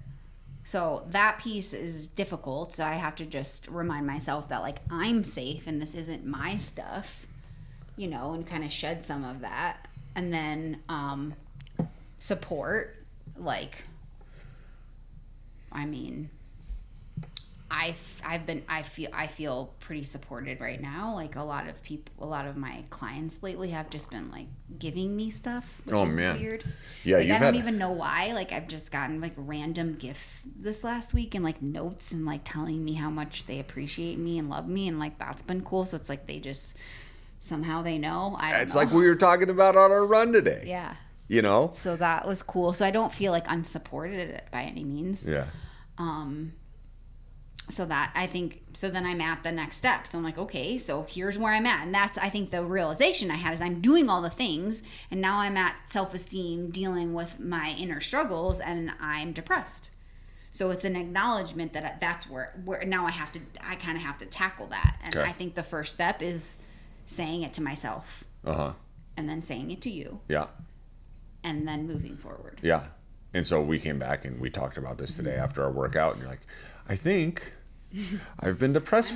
So that piece is difficult. So I have to just remind myself that like I'm safe and this isn't my stuff, you know, and kind of shed some of that. And then support, like, I mean, I feel pretty supported right now. Like a lot of my clients lately have just been like giving me stuff, which is weird. Yeah, like, I don't even know why. Like I've just gotten like random gifts this last week and like notes and like telling me how much they appreciate me and love me, and like that's been cool. So it's like they just somehow they know. It's like we were talking about on our run today. Yeah. You know? So that was cool. So I don't feel like unsupported by any means. Yeah. So that I think, so then I'm at the next step. So I'm like, okay, so here's where I'm at. And that's, I think the realization I had is I'm doing all the things and now I'm at self-esteem dealing with my inner struggles and I'm depressed. So it's an acknowledgement that that's where now I kind of have to tackle that. And I think the first step is saying it to myself. And then saying it to you. Yeah. And then moving forward. Yeah. And so we came back and we talked about this today after our workout, and you're like, I think I've been depressed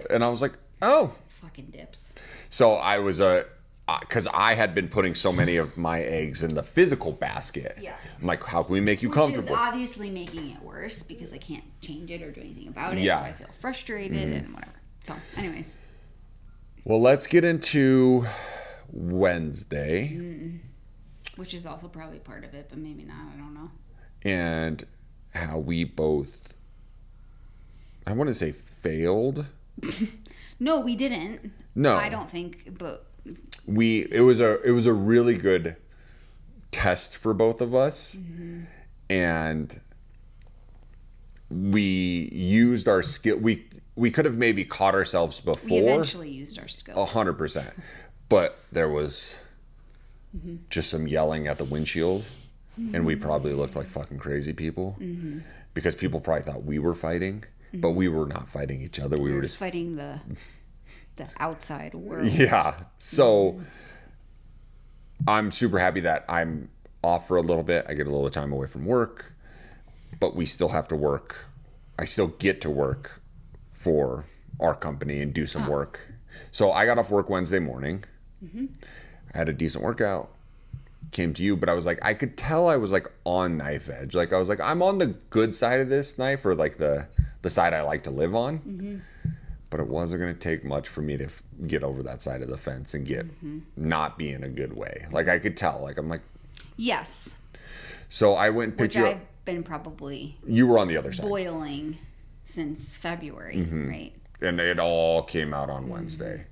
and I was like, oh. Fucking dips. So I was because I had been putting so many of my eggs in the physical basket. Yeah. I'm like, how can we make you Which comfortable? is obviously making it worse because I can't change it or do anything about it. Yeah. So I feel frustrated and whatever. So anyways. Well, let's get into Wednesday. Which is also probably part of it, but maybe not. I don't know. And how we both, I want to say failed. No, we didn't. No. I don't think, but It was a really good test for both of us. And we used our skill. We could have maybe caught ourselves before. we eventually used our skills. 100%. But there was just some yelling at the windshield. And we probably looked like fucking crazy people. Because people probably thought we were fighting. But we were not fighting each other. We were just fighting the outside world. Yeah. So I'm super happy that I'm off for a little bit. I get a little time away from work. But we still have to work. I still get to work for our company and do some work. So I got off work Wednesday morning. I had a decent workout. Came to you, but I was like, I could tell I was like on knife edge. Like I was like, I'm on the good side of this knife, or like the side I like to live on. But it wasn't going to take much for me to get over that side of the fence and get not be in a good way. Like I could tell. Like I'm like, Yes. so I went and picked Which you I've up. been probably You were on the other side. boiling since February, right? And it all came out on Wednesday.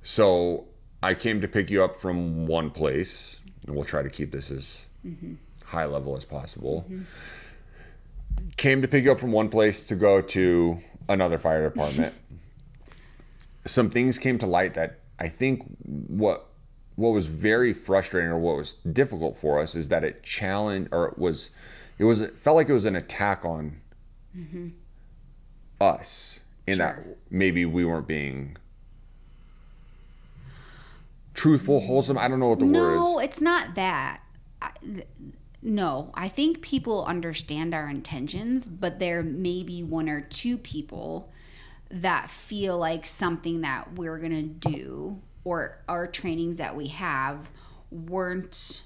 So I came to pick you up from one place, and we'll try to keep this as high level as possible. Came to pick you up from one place to go to another fire department. Some things came to light that I think what was very frustrating, or what was difficult for us, is that it challenged, or it felt like it was an attack on us, in that maybe we weren't being truthful, wholesome. I don't know what the word is. No, it's not that. No, I think people understand our intentions, but there may be one or two people that feel like something that we're going to do, or our trainings that we have, weren't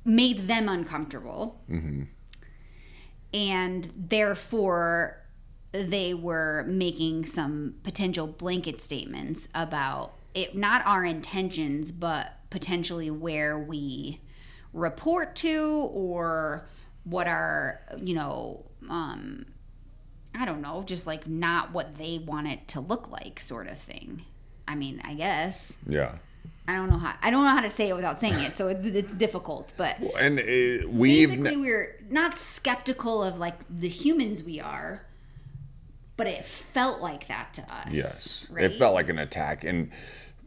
made them uncomfortable. And therefore they were making some potential blanket statements about it, not our intentions, but potentially where we report to, or what our, I don't know, just like not what they want it to look like, sort of thing. I mean, I guess. Yeah. I don't know how to say it without saying it, so it's difficult. But and basically, we're not skeptical of like the humans we are, but it felt like that to us. Yes, right? it felt like an attack, and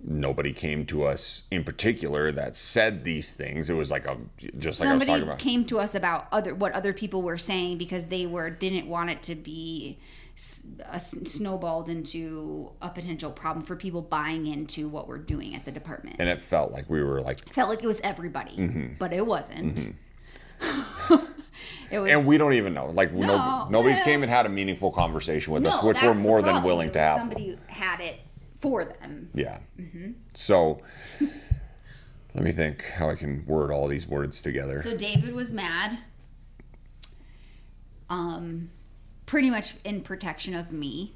nobody came to us in particular that said these things. It was like just like I was Somebody talking about. came to us about what other people were saying because they didn't want it to be snowballed into a potential problem for people buying into what we're doing at the department. And it felt like we were like... Felt like it was everybody, but it wasn't. It was, and we don't even know. Like, nobody's came and had a meaningful conversation with us, which we're more than willing to have. Somebody had it for them. Yeah. So, let me think how I can word all these words together. So David was mad. Pretty much in protection of me.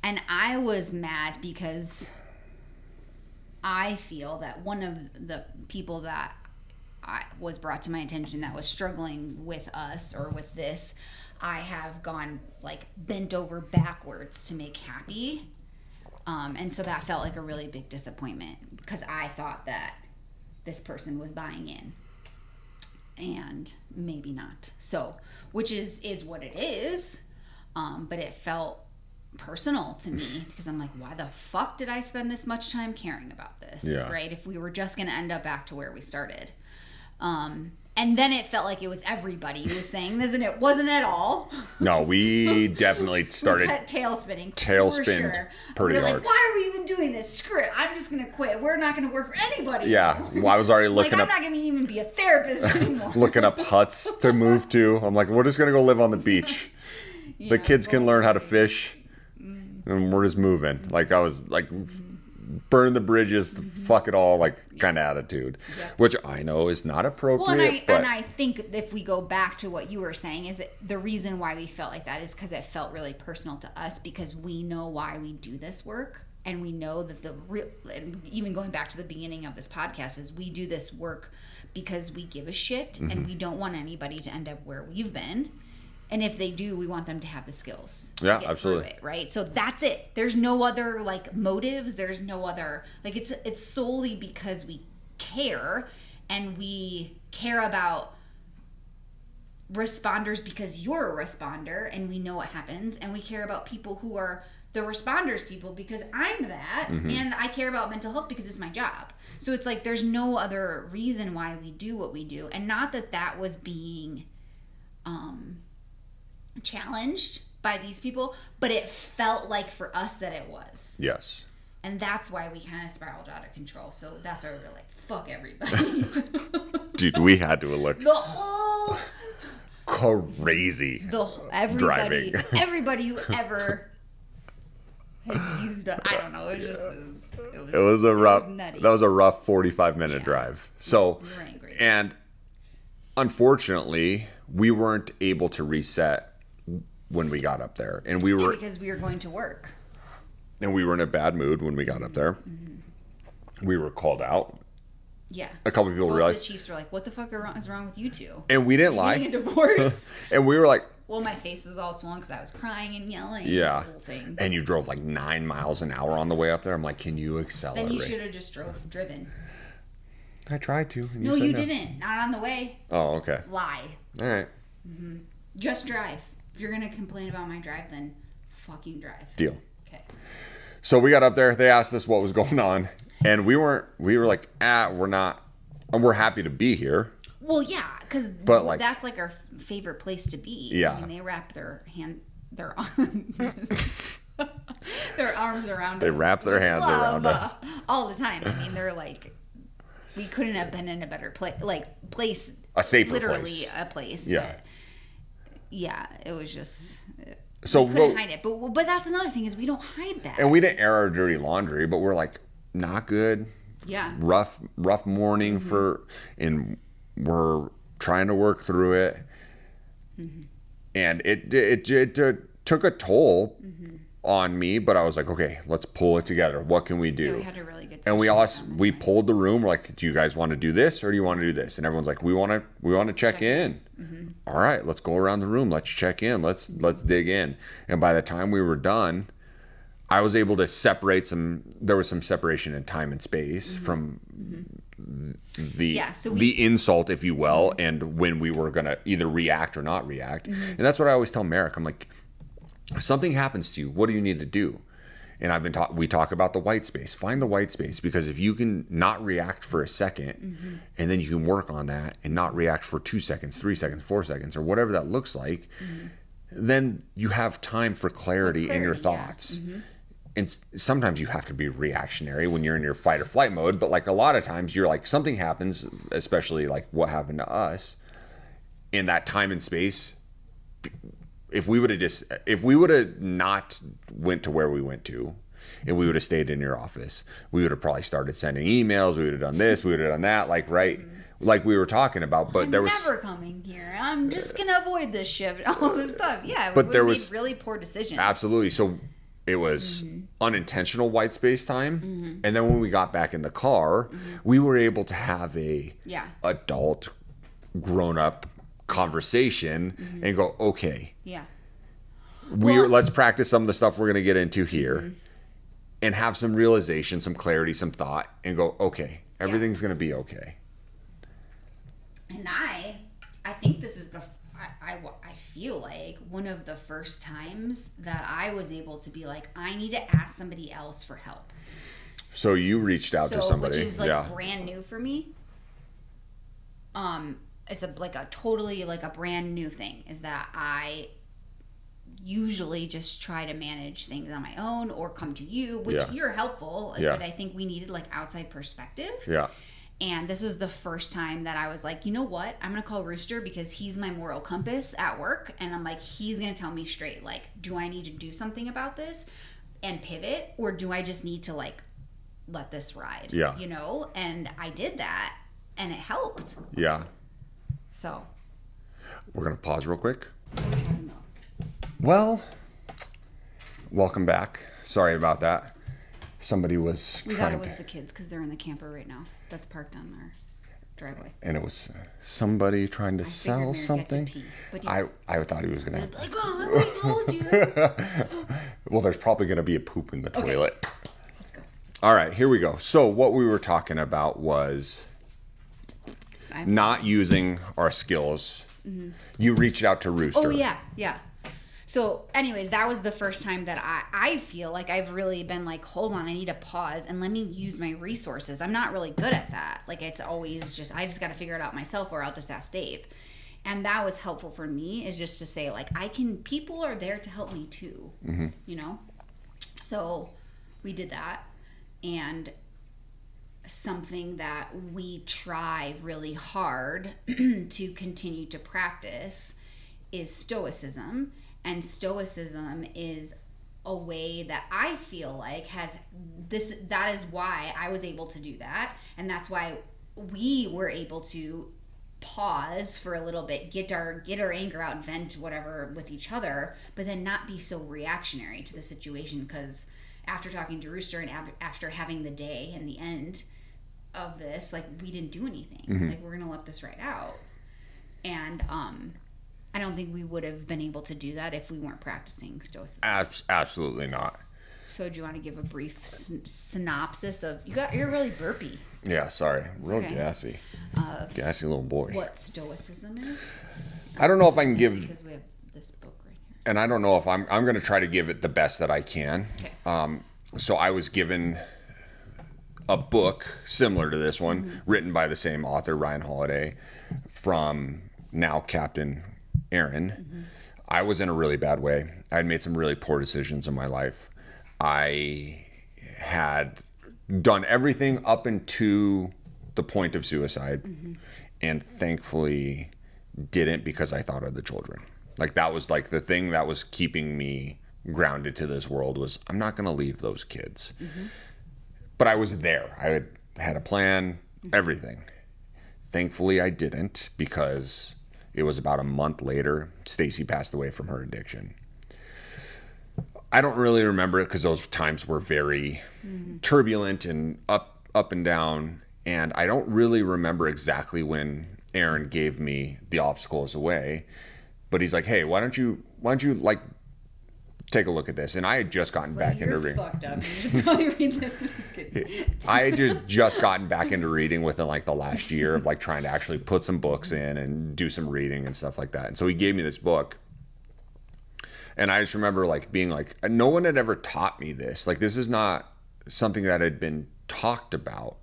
And I was mad because I feel that one of the people that was brought to my attention that was struggling with us or with this, I have gone like bent over backwards to make happy. And so that felt like a really big disappointment because I thought that this person was buying in and maybe not. So, which is what it is. But it felt personal to me because I'm like, why the fuck did I spend this much time caring about this? Yeah. Right? If we were just going to end up back to where we started. And then it felt like it was everybody who was saying this, and it wasn't at all. No, we definitely started tailspinning. Tailspinned pretty we were hard. Like, why are we even doing this? Screw it. I'm just going to quit. We're not going to work for anybody. Yeah. Well, I was already looking I'm up... not going to even be a therapist anymore. looking up huts to move to. I'm like, we're just going to go live on the beach. The kids can learn how to fish. And we're just moving. Like, I was like... burn the bridges, fuck it all, like kind of attitude, which I know is not appropriate. Well, and I think if we go back to what you were saying, is the reason why we felt like that is because it felt really personal to us because we know why we do this work, and we know that and even going back to the beginning of this podcast, is we do this work because we give a shit and we don't want anybody to end up where we've been. And if they do, we want them to have the skills. Yeah, to get absolutely. through it, right? So that's it. There's no other like motives. There's no other like it's solely because we care, and we care about responders because you're a responder and we know what happens, and we care about people who are the responders people because I'm that, and I care about mental health because it's my job. So it's like there's no other reason why we do what we do, and not that was being challenged by these people, but it felt like for us that it was. Yes. And that's why we kind of spiraled out of control. So that's why we were like, fuck everybody. Dude, we had to look The whole crazy. Everybody driving. Everybody who ever has used it, I don't know. It was a rough. nutty. That was a rough 45-minute drive. So, We were angry. and unfortunately, we weren't able to reset when we got up there, and we were because we were going to work. And we were in a bad mood when we got up there. We were called out. Yeah. A couple people Both realized. the chiefs were like, what the fuck is wrong with you two? And we didn't Are you lie. getting a divorce? And we were like, Well, my face was all swollen because I was crying and yelling. yeah. This whole thing. And you drove like 9 miles an hour on the way up there. I'm like, can you accelerate? Then you should have just driven. I tried to. And No, said you didn't. Not on the way. Oh, okay. Lie. All right. Just drive. If you're going to complain about my drive, then fucking drive. Deal. Okay. So we got up there. They asked us what was going on. And we were like, we're not. And we're happy to be here. Well, yeah, because like- that's like our favorite place to be. Yeah. I mean, they wrap their arms, their arms around They us wrap their with hands love, around us. all the time. I mean, they're like, we couldn't have been in a better place, A safer literally place. a place. Yeah. But yeah, it was just. So we couldn't hide it, but that's another thing is we don't hide that. And we didn't air our dirty laundry, but we're like, not good. Yeah. Rough morning and we're trying to work through it. And it took a toll on me, but I was like, okay, let's pull it together. What can we do? Yeah, we had a really good And session we pulled the room. We're like, do you guys want to do this or do you want to do this? And everyone's like, we want to check in. All right, let's go around the room. Let's check in. Let's dig in. And by the time we were done, I was able to separate there was some separation in time and space from the insult, if you will, and when we were going to either react or not react. And that's what I always tell Merrick. I'm like, if something happens to you, what do you need to do? And we talk about the white space. Find the white space, because if you can not react for a second, and then you can work on that and not react for 2 seconds, 3 seconds, 4 seconds, or whatever that looks like, then you have time for clarity in your thoughts. And sometimes you have to be reactionary when you're in your fight or flight mode, but like a lot of times you're like, something happens, especially like what happened to us in that time and space. If we would have not went to where we went to, and we would have stayed in your office, we would have probably started sending emails. We would have done this, we would have done that, like, right? Like we were talking about, but there was never coming here. I'm just gonna avoid this shit, all this stuff. Yeah, but there was made really poor decisions. Absolutely. So it was unintentional white space time, and then when we got back in the car, we were able to have a adult, grown up conversation and go, okay, let's practice some of the stuff we're gonna get into here, and have some realization, some clarity, some thought, and go, okay, everything's gonna be okay. And I think this is I feel like one of the first times that I was able to be like, I need to ask somebody else for help. So you reached out to somebody, which is like brand new for me. It's totally like a brand new thing, is that I usually just try to manage things on my own or come to you, which you're helpful, but I think we needed like outside perspective. Yeah. And this was the first time that I was like, you know what? I'm going to call Rooster, because he's my moral compass at work. And I'm like, he's going to tell me straight, like, do I need to do something about this and pivot? Or do I just need to like, let this ride? Yeah. You know? And I did that, and it helped. Yeah. So. We're going to pause real quick. Well, welcome back. Sorry about that. Somebody was We thought it was the kids, because they're in the camper right now that's parked on our driveway. And it was somebody trying to sell something. I thought he was going to. Like, oh, I told you. Well, there's probably going to be a poop in the toilet. Let's go. All right, here we go. So what we were talking about was not using our skills. You reached out to Rooster. Oh, yeah. So anyways, that was the first time that I feel like I've really been like, hold on, I need to pause and let me use my resources. I'm not really good at that. Like, it's always I just got to figure it out myself, or I'll just ask Dave. And that was helpful for me, is just to say, like, people are there to help me too, you know? So we did that. And something that we try really hard to continue to practice is stoicism. And stoicism is a way that I feel like that is why I was able to do that. And that's why we were able to pause for a little bit, get our anger out, vent whatever with each other, but then not be so reactionary to the situation. Because after talking to Rooster and after having the day and the end of this, like, we didn't do anything. Like, we're going to let this ride out. And, I don't think we would have been able to do that if we weren't practicing stoicism. Absolutely not. So do you want to give a brief synopsis of... You're really burpy. Yeah, sorry. Real gassy. Gassy little boy. What stoicism is? I don't know if I can give... Because we have this book right here. And I don't know if I'm going to try to give it the best that I can. Okay. So I was given a book similar to this one, written by the same author, Ryan Holiday, from now Captain Aaron. I was in a really bad way. I had made some really poor decisions in my life. I had done everything up into the point of suicide, and thankfully didn't, because I thought of the children. Like, that was like the thing that was keeping me grounded to this world, was I'm not going to leave those kids. But I was there. I had a plan, everything. Thankfully I didn't, because it was about a month later, Stacy passed away from her addiction. I don't really remember it, because those times were very turbulent and up and down. And I don't really remember exactly when Aaron gave me the obstacles away. But he's like, hey, why don't you like take a look at this? And I had just gotten back into reading. Fucked up. You should probably read this. I had just gotten back into reading within like the last year of like trying to actually put some books in and do some reading and stuff like that. And so he gave me this book. And I just remember like being like, no one had ever taught me this. Like, this is not something that had been talked about.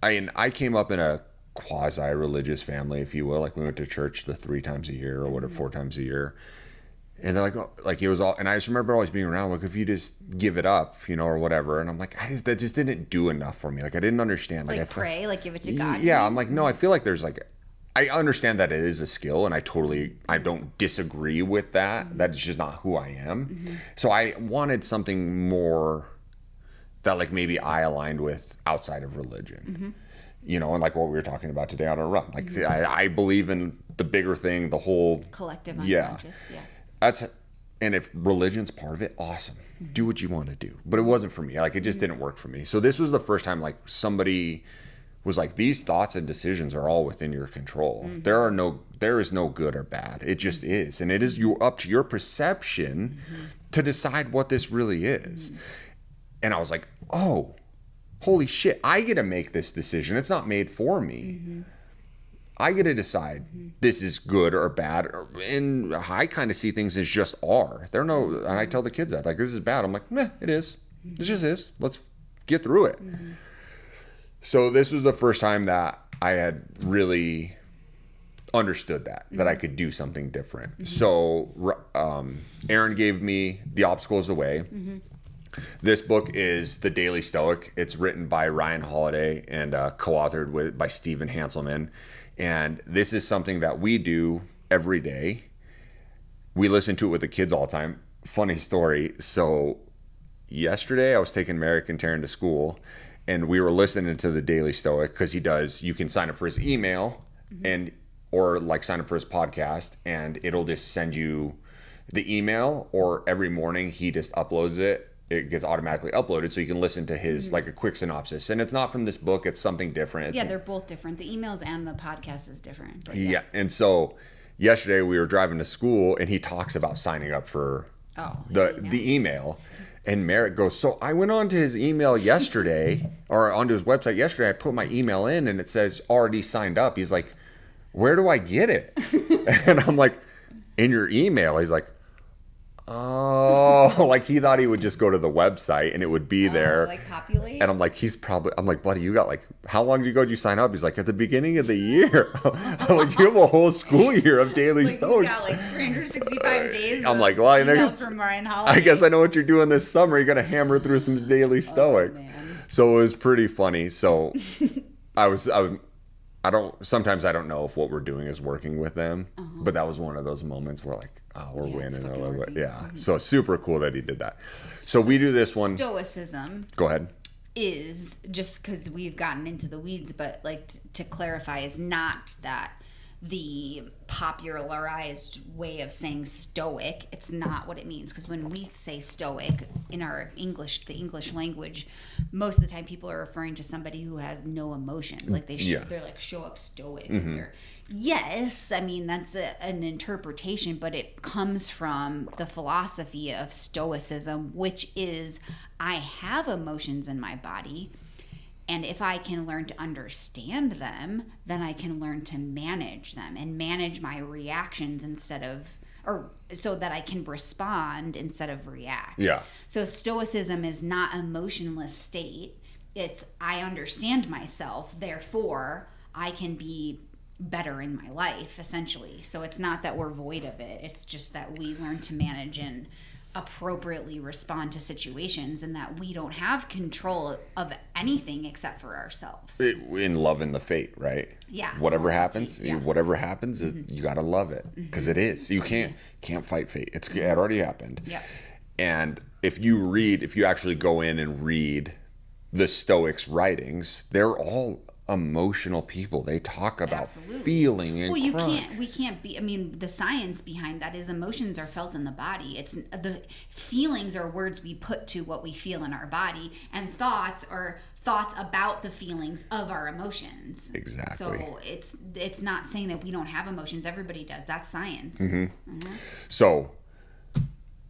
I came up in a quasi-religious family, if you will. Like, we went to church the 3 times a year or whatever, 4 times a year. And they're like, oh, like it was all, and I just remember always being around, like, if you just give it up, you know, or whatever. And I'm like, that just didn't do enough for me. Like, I didn't understand. Like pray, like give it to God. Yeah, I'm like, no, I feel like there's like, I understand that it is a skill, and I don't disagree with that. That's just not who I am. So I wanted something more that like maybe I aligned with outside of religion. You know, and like what we were talking about today on our run. Like, I believe in the bigger thing, the whole collective unconscious. Yeah. And if religion's part of it, awesome. Do what you want to do. But it wasn't for me. Like, it just didn't work for me. So this was the first time like somebody was like, these thoughts and decisions are all within your control. There is no good or bad. It just is. And it is up to your perception to decide what this really is. And I was like, oh, holy shit, I get to make this decision. It's not made for me. I get to decide this is good or bad. And I kind of see things as just are. And I tell the kids that, like, this is bad. I'm like, meh, it is. It just is. Let's get through it. So this was the first time that I had really understood that I could do something different. So Aaron gave me The Obstacle Is the Way. This book is The Daily Stoic. It's written by Ryan Holiday and co-authored by Stephen Hanselman. And this is something that we do every day. We listen to it with the kids all the time. Funny story. So yesterday I was taking Merrick and Taryn to school, and we were listening to The Daily Stoic because you can sign up for his email or like sign up for his podcast, and it'll just send you the email, or every morning he just uploads it. It gets automatically uploaded, so you can listen to his like a quick synopsis. And it's not from this book; it's something different. They're both different. The emails and the podcast is different. Yeah, and so yesterday we were driving to school, and he talks about signing up for the email. And Merrick goes, so I went onto his email yesterday, or onto his website yesterday. I put my email in, and it says already signed up. He's like, where do I get it? And I'm like, in your email. He's like, oh, like he thought he would just go to the website and it would be there. Like populate? And I'm like, I'm like, buddy, you got like, how long ago did you sign up? He's like, at the beginning of the year. I'm like, you have a whole school year of Daily Stoics. You got like 365 days. I'm like, well, I guess I know what you're doing this summer. You're going to hammer through some Daily Stoics. So it was pretty funny. So sometimes I don't know if what we're doing is working with them, but that was one of those moments where like, oh, we're winning a little bit. Yeah. So super cool that he did that. So we do this one. Stoicism. Go ahead. Is, just because we've gotten into the weeds, but like to clarify, is not that the popularized way of saying stoic. It's not what it means, because when we say stoic in our English, the English language, most of the time people are referring to somebody who has no emotions. Like they're like show up stoic. Yes, I mean that's an interpretation, but it comes from the philosophy of Stoicism, which is I have emotions in my body. And if I can learn to understand them, then I can learn to manage them and manage my reactions so that I can respond instead of react. Yeah. So Stoicism is not an emotionless state. It's I understand myself, therefore I can be better in my life, essentially. So it's not that we're void of it. It's just that we learn to manage and appropriately respond to situations, and that we don't have control of anything except for ourselves. In love and the fate, right? Yeah. Whatever happens, whatever happens, you got to love it, because it is. You can't fight fate. It already happened. Yeah. And if you actually go in and read the Stoics' writings, they're all emotional people. They talk about feeling and we can't be, I mean, the science behind that is emotions are felt in the body. It's the feelings are words we put to what we feel in our body, and thoughts are thoughts about the feelings of our emotions. Exactly. So it's not saying that we don't have emotions. Everybody does. That's science. So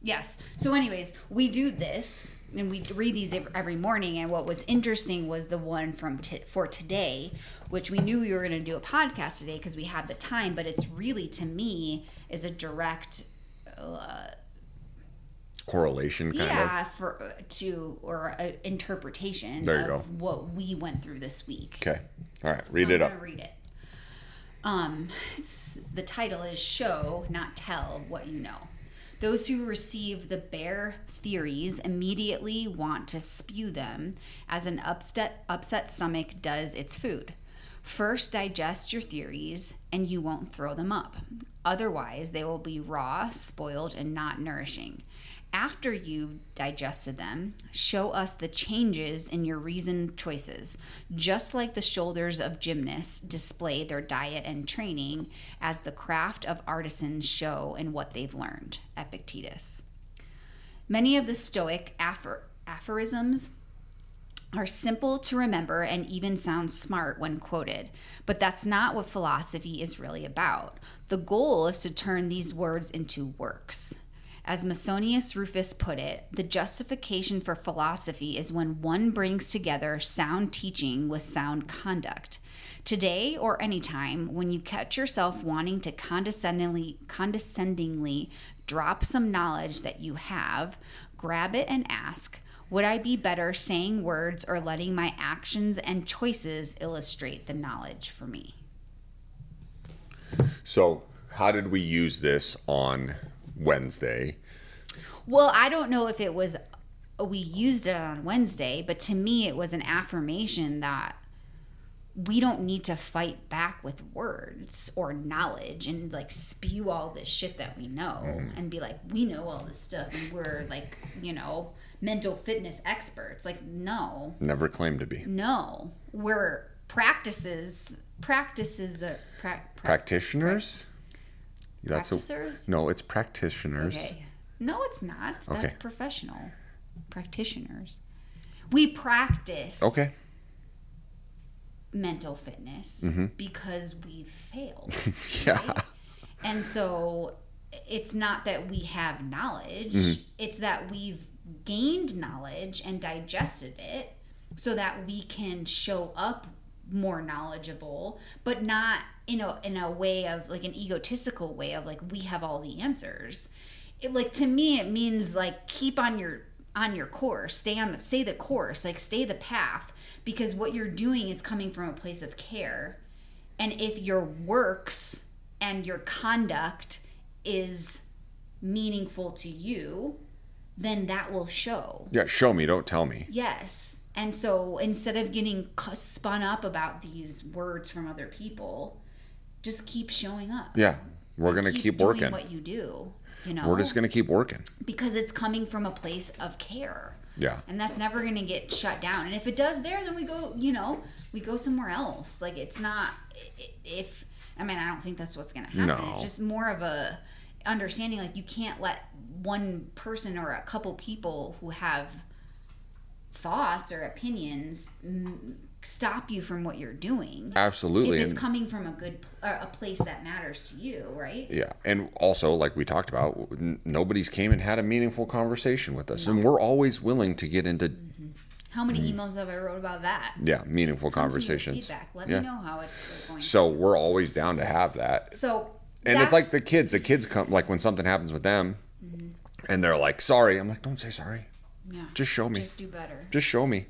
yes. So anyways, we do this and we read these every morning. And what was interesting was the one for today, which we knew we were going to do a podcast today because we had the time, but it's really, to me, is a direct correlation kind of. Interpretation There you of go. what we went through this week. Okay. All right. Read So it I'm up. gonna read it. The title is Show, Not Tell What You Know. Those who receive the bare theories immediately want to spew them as an upset stomach does its food. First, digest your theories and you won't throw them up. Otherwise, they will be raw, spoiled, and not nourishing. After you've digested them, show us the changes in your reasoned choices, just like the shoulders of gymnasts display their diet and training as the craft of artisans show in what they've learned. Epictetus. Many of the Stoic aphorisms are simple to remember and even sound smart when quoted, but that's not what philosophy is really about. The goal is to turn these words into works. As Masonius Rufus put it, the justification for philosophy is when one brings together sound teaching with sound conduct. Today or anytime, when you catch yourself wanting to condescendingly drop some knowledge that you have, grab it and ask, would I be better saying words or letting my actions and choices illustrate the knowledge for me? So, how did we use this on Wednesday? Well, I don't know if it was we used it on Wednesday, but to me it was an affirmation that we don't need to fight back with words or knowledge and like spew all this shit that we know and be like, we know all this stuff and we're like, mental fitness experts. Like, no. Never claimed to be. No. We're practitioners? Practicers? No, it's practitioners. Okay. No, it's not. That's Okay. professional. Practitioners. We practice mental fitness because we failed. Yeah. Right? And so it's not that we have knowledge. It's that we've gained knowledge and digested it so that we can show up more knowledgeable, but not in a way of like an egotistical way of like we have all the answers. To me it means like keep on your course, stay the course, like stay the path, because what you're doing is coming from a place of care. And if your works and your conduct is meaningful to you, then that will show. Yeah, show me, don't tell me. Yes. And so instead of getting spun up about these words from other people, just keep showing up. Yeah, we're going to keep working. Doing what you do, We're just going to keep working. Because it's coming from a place of care. Yeah. And that's never going to get shut down. And if it does there, then we go, we go somewhere else. Like it's not, I don't think that's what's going to happen. No. It's just more of a understanding, like you can't let one person or a couple people who have thoughts or opinions stop you from what you're doing. Absolutely. If it's coming from a place that matters to you, right? Yeah. And also, like we talked about, nobody's came and had a meaningful conversation with us. No. And we're always willing to get into... How many emails have I wrote about that? Yeah, meaningful conversations. Feedback. Let me know how it's going. So we're always down to have that. So... And it's like the kids. The kids come, like when something happens with them, and they're like, sorry. I'm like, don't say sorry. Yeah. Just show me. Just do better. Just show me.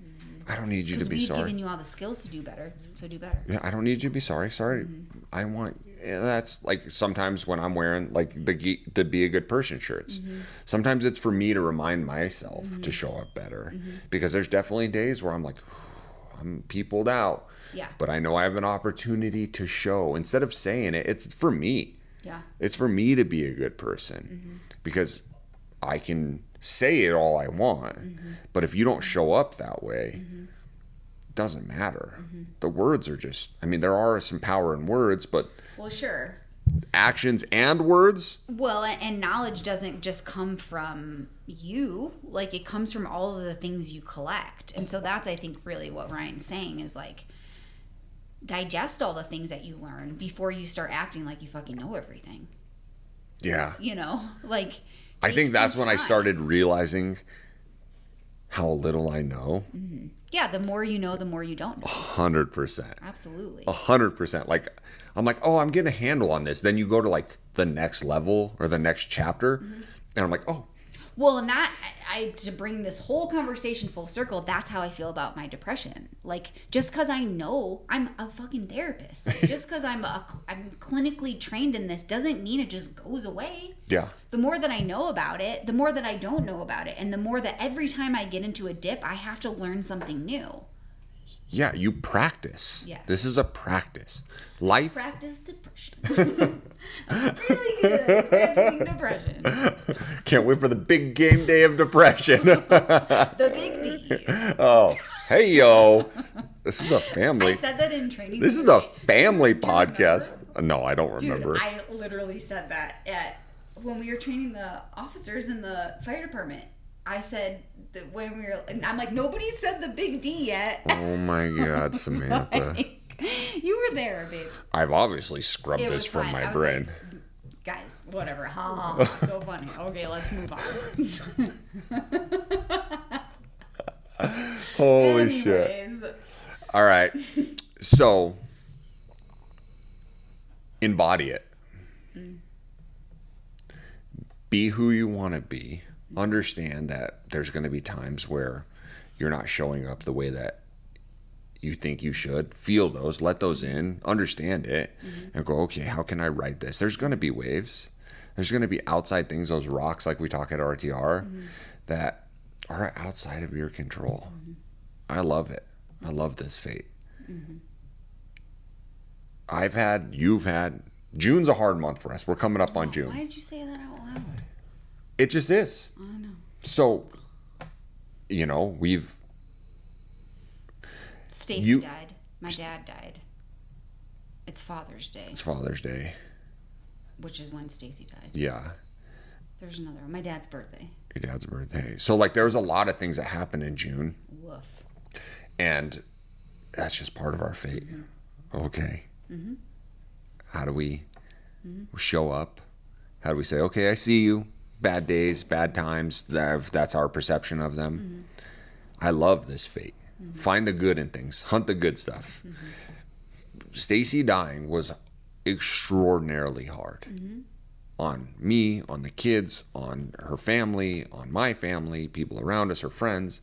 I don't need you to be sorry. We've given you all the skills to do better, so do better. Yeah, I don't need you to be sorry. Sorry. I want... that's like sometimes when I'm wearing like the Be a Good Person shirts. Sometimes it's for me to remind myself to show up better. Because there's definitely days where I'm like, I'm peopled out. Yeah. But I know I have an opportunity to show. Instead of saying it, it's for me. Yeah. It's for me to be a good person. Because I can say it all I want. But if you don't show up that way, it doesn't matter. The words are just, there are some power in words, but... Well, sure. Actions and words? Well, and knowledge doesn't just come from you. Like, it comes from all of the things you collect. And so that's, I think, really what Ryan's saying is, like, digest all the things that you learn before you start acting like you fucking know everything. Yeah. Like... I think that's when I started realizing how little I know. Yeah, the more you know, the more you don't know. 100%. Absolutely. Absolutely. 100%. Like, I'm like, oh, I'm getting a handle on this. Then you go to like the next level or the next chapter. And I'm like, oh, Well, and that to bring this whole conversation full circle, that's how I feel about my depression. Like, just because I know I'm a fucking therapist, like, just because I'm clinically trained in this doesn't mean it just goes away. yeah. The more that I know about it, the more that I don't know about it, and the more that every time I get into a dip, I have to learn something new. Yeah, you practice. Yeah. This is a practice. Life. Practice depression. I'm really good at practicing depression. Can't wait for the big game day of depression. The big D. Oh, hey, yo. This is a family. I said that in training. This is a family podcast. No, I don't Dude, remember. I literally said that when we were training the officers in the fire department. I said that when we were, and I'm like, nobody said the big D yet. Oh my God, Samantha. You were there, babe. I've obviously scrubbed It this was from fine. my I was brain. like, guys, whatever. Ha ha ha. So funny. Okay, let's move on. Holy shit. Anyways. All right. So, embody it. Be who you want to be. Understand that there's going to be times where you're not showing up the way that you think you should. Feel those, let those in, understand it, and go, okay, how can I right this? There's going to be waves. There's going to be outside things, those rocks like we talk at RTR, that are outside of your control. I love it. I love this fate. You've had, June's a hard month for us. We're coming up on June. Why did you say that out loud? It just is. I know. So, we've... Stacy died. My dad died. It's Father's Day, It's Father's Day. which is when Stacy died. Yeah. There's another one. My dad's birthday. Your dad's birthday. So, there was a lot of things that happened in June. Woof. And that's just part of our fate. Okay. How do we show up? How do we say, okay, I see you. Bad days, bad times. That's our perception of them. I love this fate. Find the good in things. Hunt the good stuff. Stacy dying was extraordinarily hard. On me, on the kids, on her family, on my family, people around us, her friends.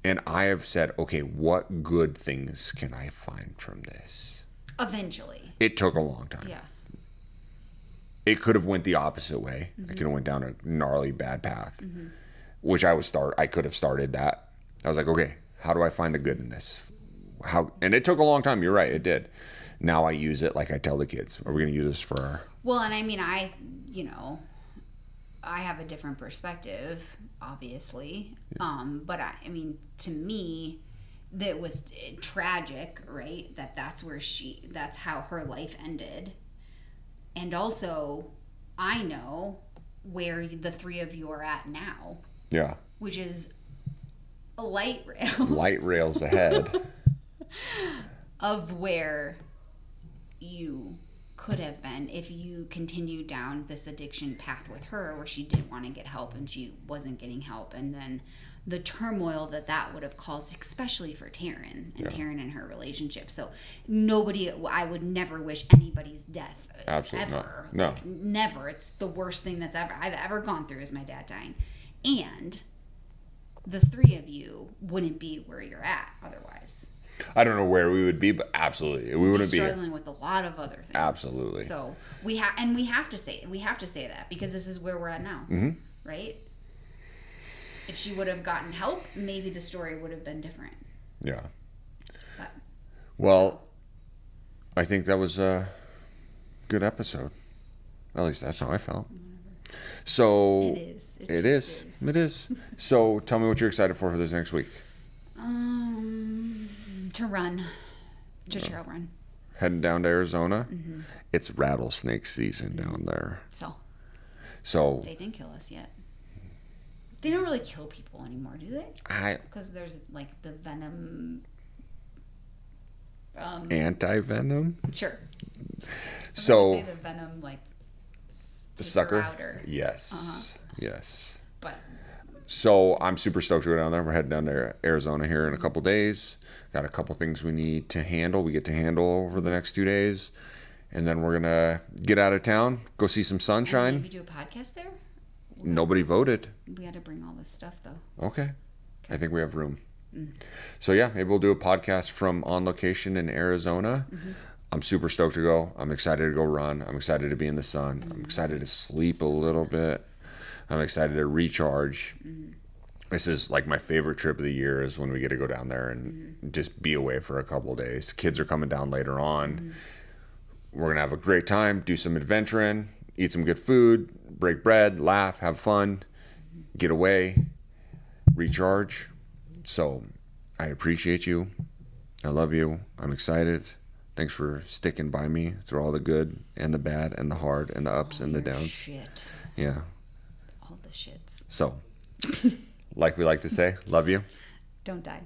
And I have said, okay, what good things can I find from this? Eventually. It took a long time. Yeah. It could have went the opposite way. I could have went down a gnarly bad path, which I could have started that. I was like, okay, how do I find the good in this? And it took a long time. You're right. It did. Now I use it like I tell the kids. Are we going to use this for our... Well, and I mean, I have a different perspective, obviously. But I mean, to me, that was tragic, right? That's how her life ended. And also, I know where the three of you are at now. Yeah. Which is light rails. Light rails ahead. Of where you could have been if you continued down this addiction path with her, where she didn't want to get help and she wasn't getting help, and then the turmoil that would have caused, especially for Taryn and Taryn and her relationship. So I would never wish anybody's death. Absolutely ever. not. No. Like, never. It's the worst thing I've ever gone through is my dad dying. And the three of you wouldn't be where you're at otherwise. I don't know where we would be, but absolutely. We wouldn't be here. Struggling with a lot of other things. Absolutely. So we have to say that because this is where we're at now. Right? If she would have gotten help, maybe the story would have been different. Yeah. But, well, I think that was a good episode. At least that's how I felt. So it is. It is. So tell me what you're excited for this next week. To run. To trail run. Heading down to Arizona. It's rattlesnake season down there. So they didn't kill us yet. They don't really kill people anymore, do they? Because there's like the venom. Anti-venom? Sure. So say the venom the sucker? Louder. Yes. Yes. But so I'm super stoked to go down there. We're heading down to Arizona here in a couple days. Got a couple things we need to handle. We get to handle over the next 2 days. And then we're going to get out of town, go see some sunshine. Maybe do a podcast there? Nobody voted. We had to bring all this stuff, though. Okay. I think we have room. So yeah, maybe we'll do a podcast from on location in Arizona. I'm super stoked to go. I'm excited to go run. I'm excited to be in the sun. I'm excited to sleep a little bit. I'm excited to recharge. This is like my favorite trip of the year is when we get to go down there and just be away for a couple of days. Kids are coming down later on. We're going to have a great time, do some adventuring, eat some good food, break bread, laugh, have fun, get away, recharge. So I appreciate you. I love you. I'm excited. Thanks for sticking by me through all the good and the bad and the hard and the ups and the downs. Shit. Yeah. All the shits. So, like we like to say, love you. Don't die.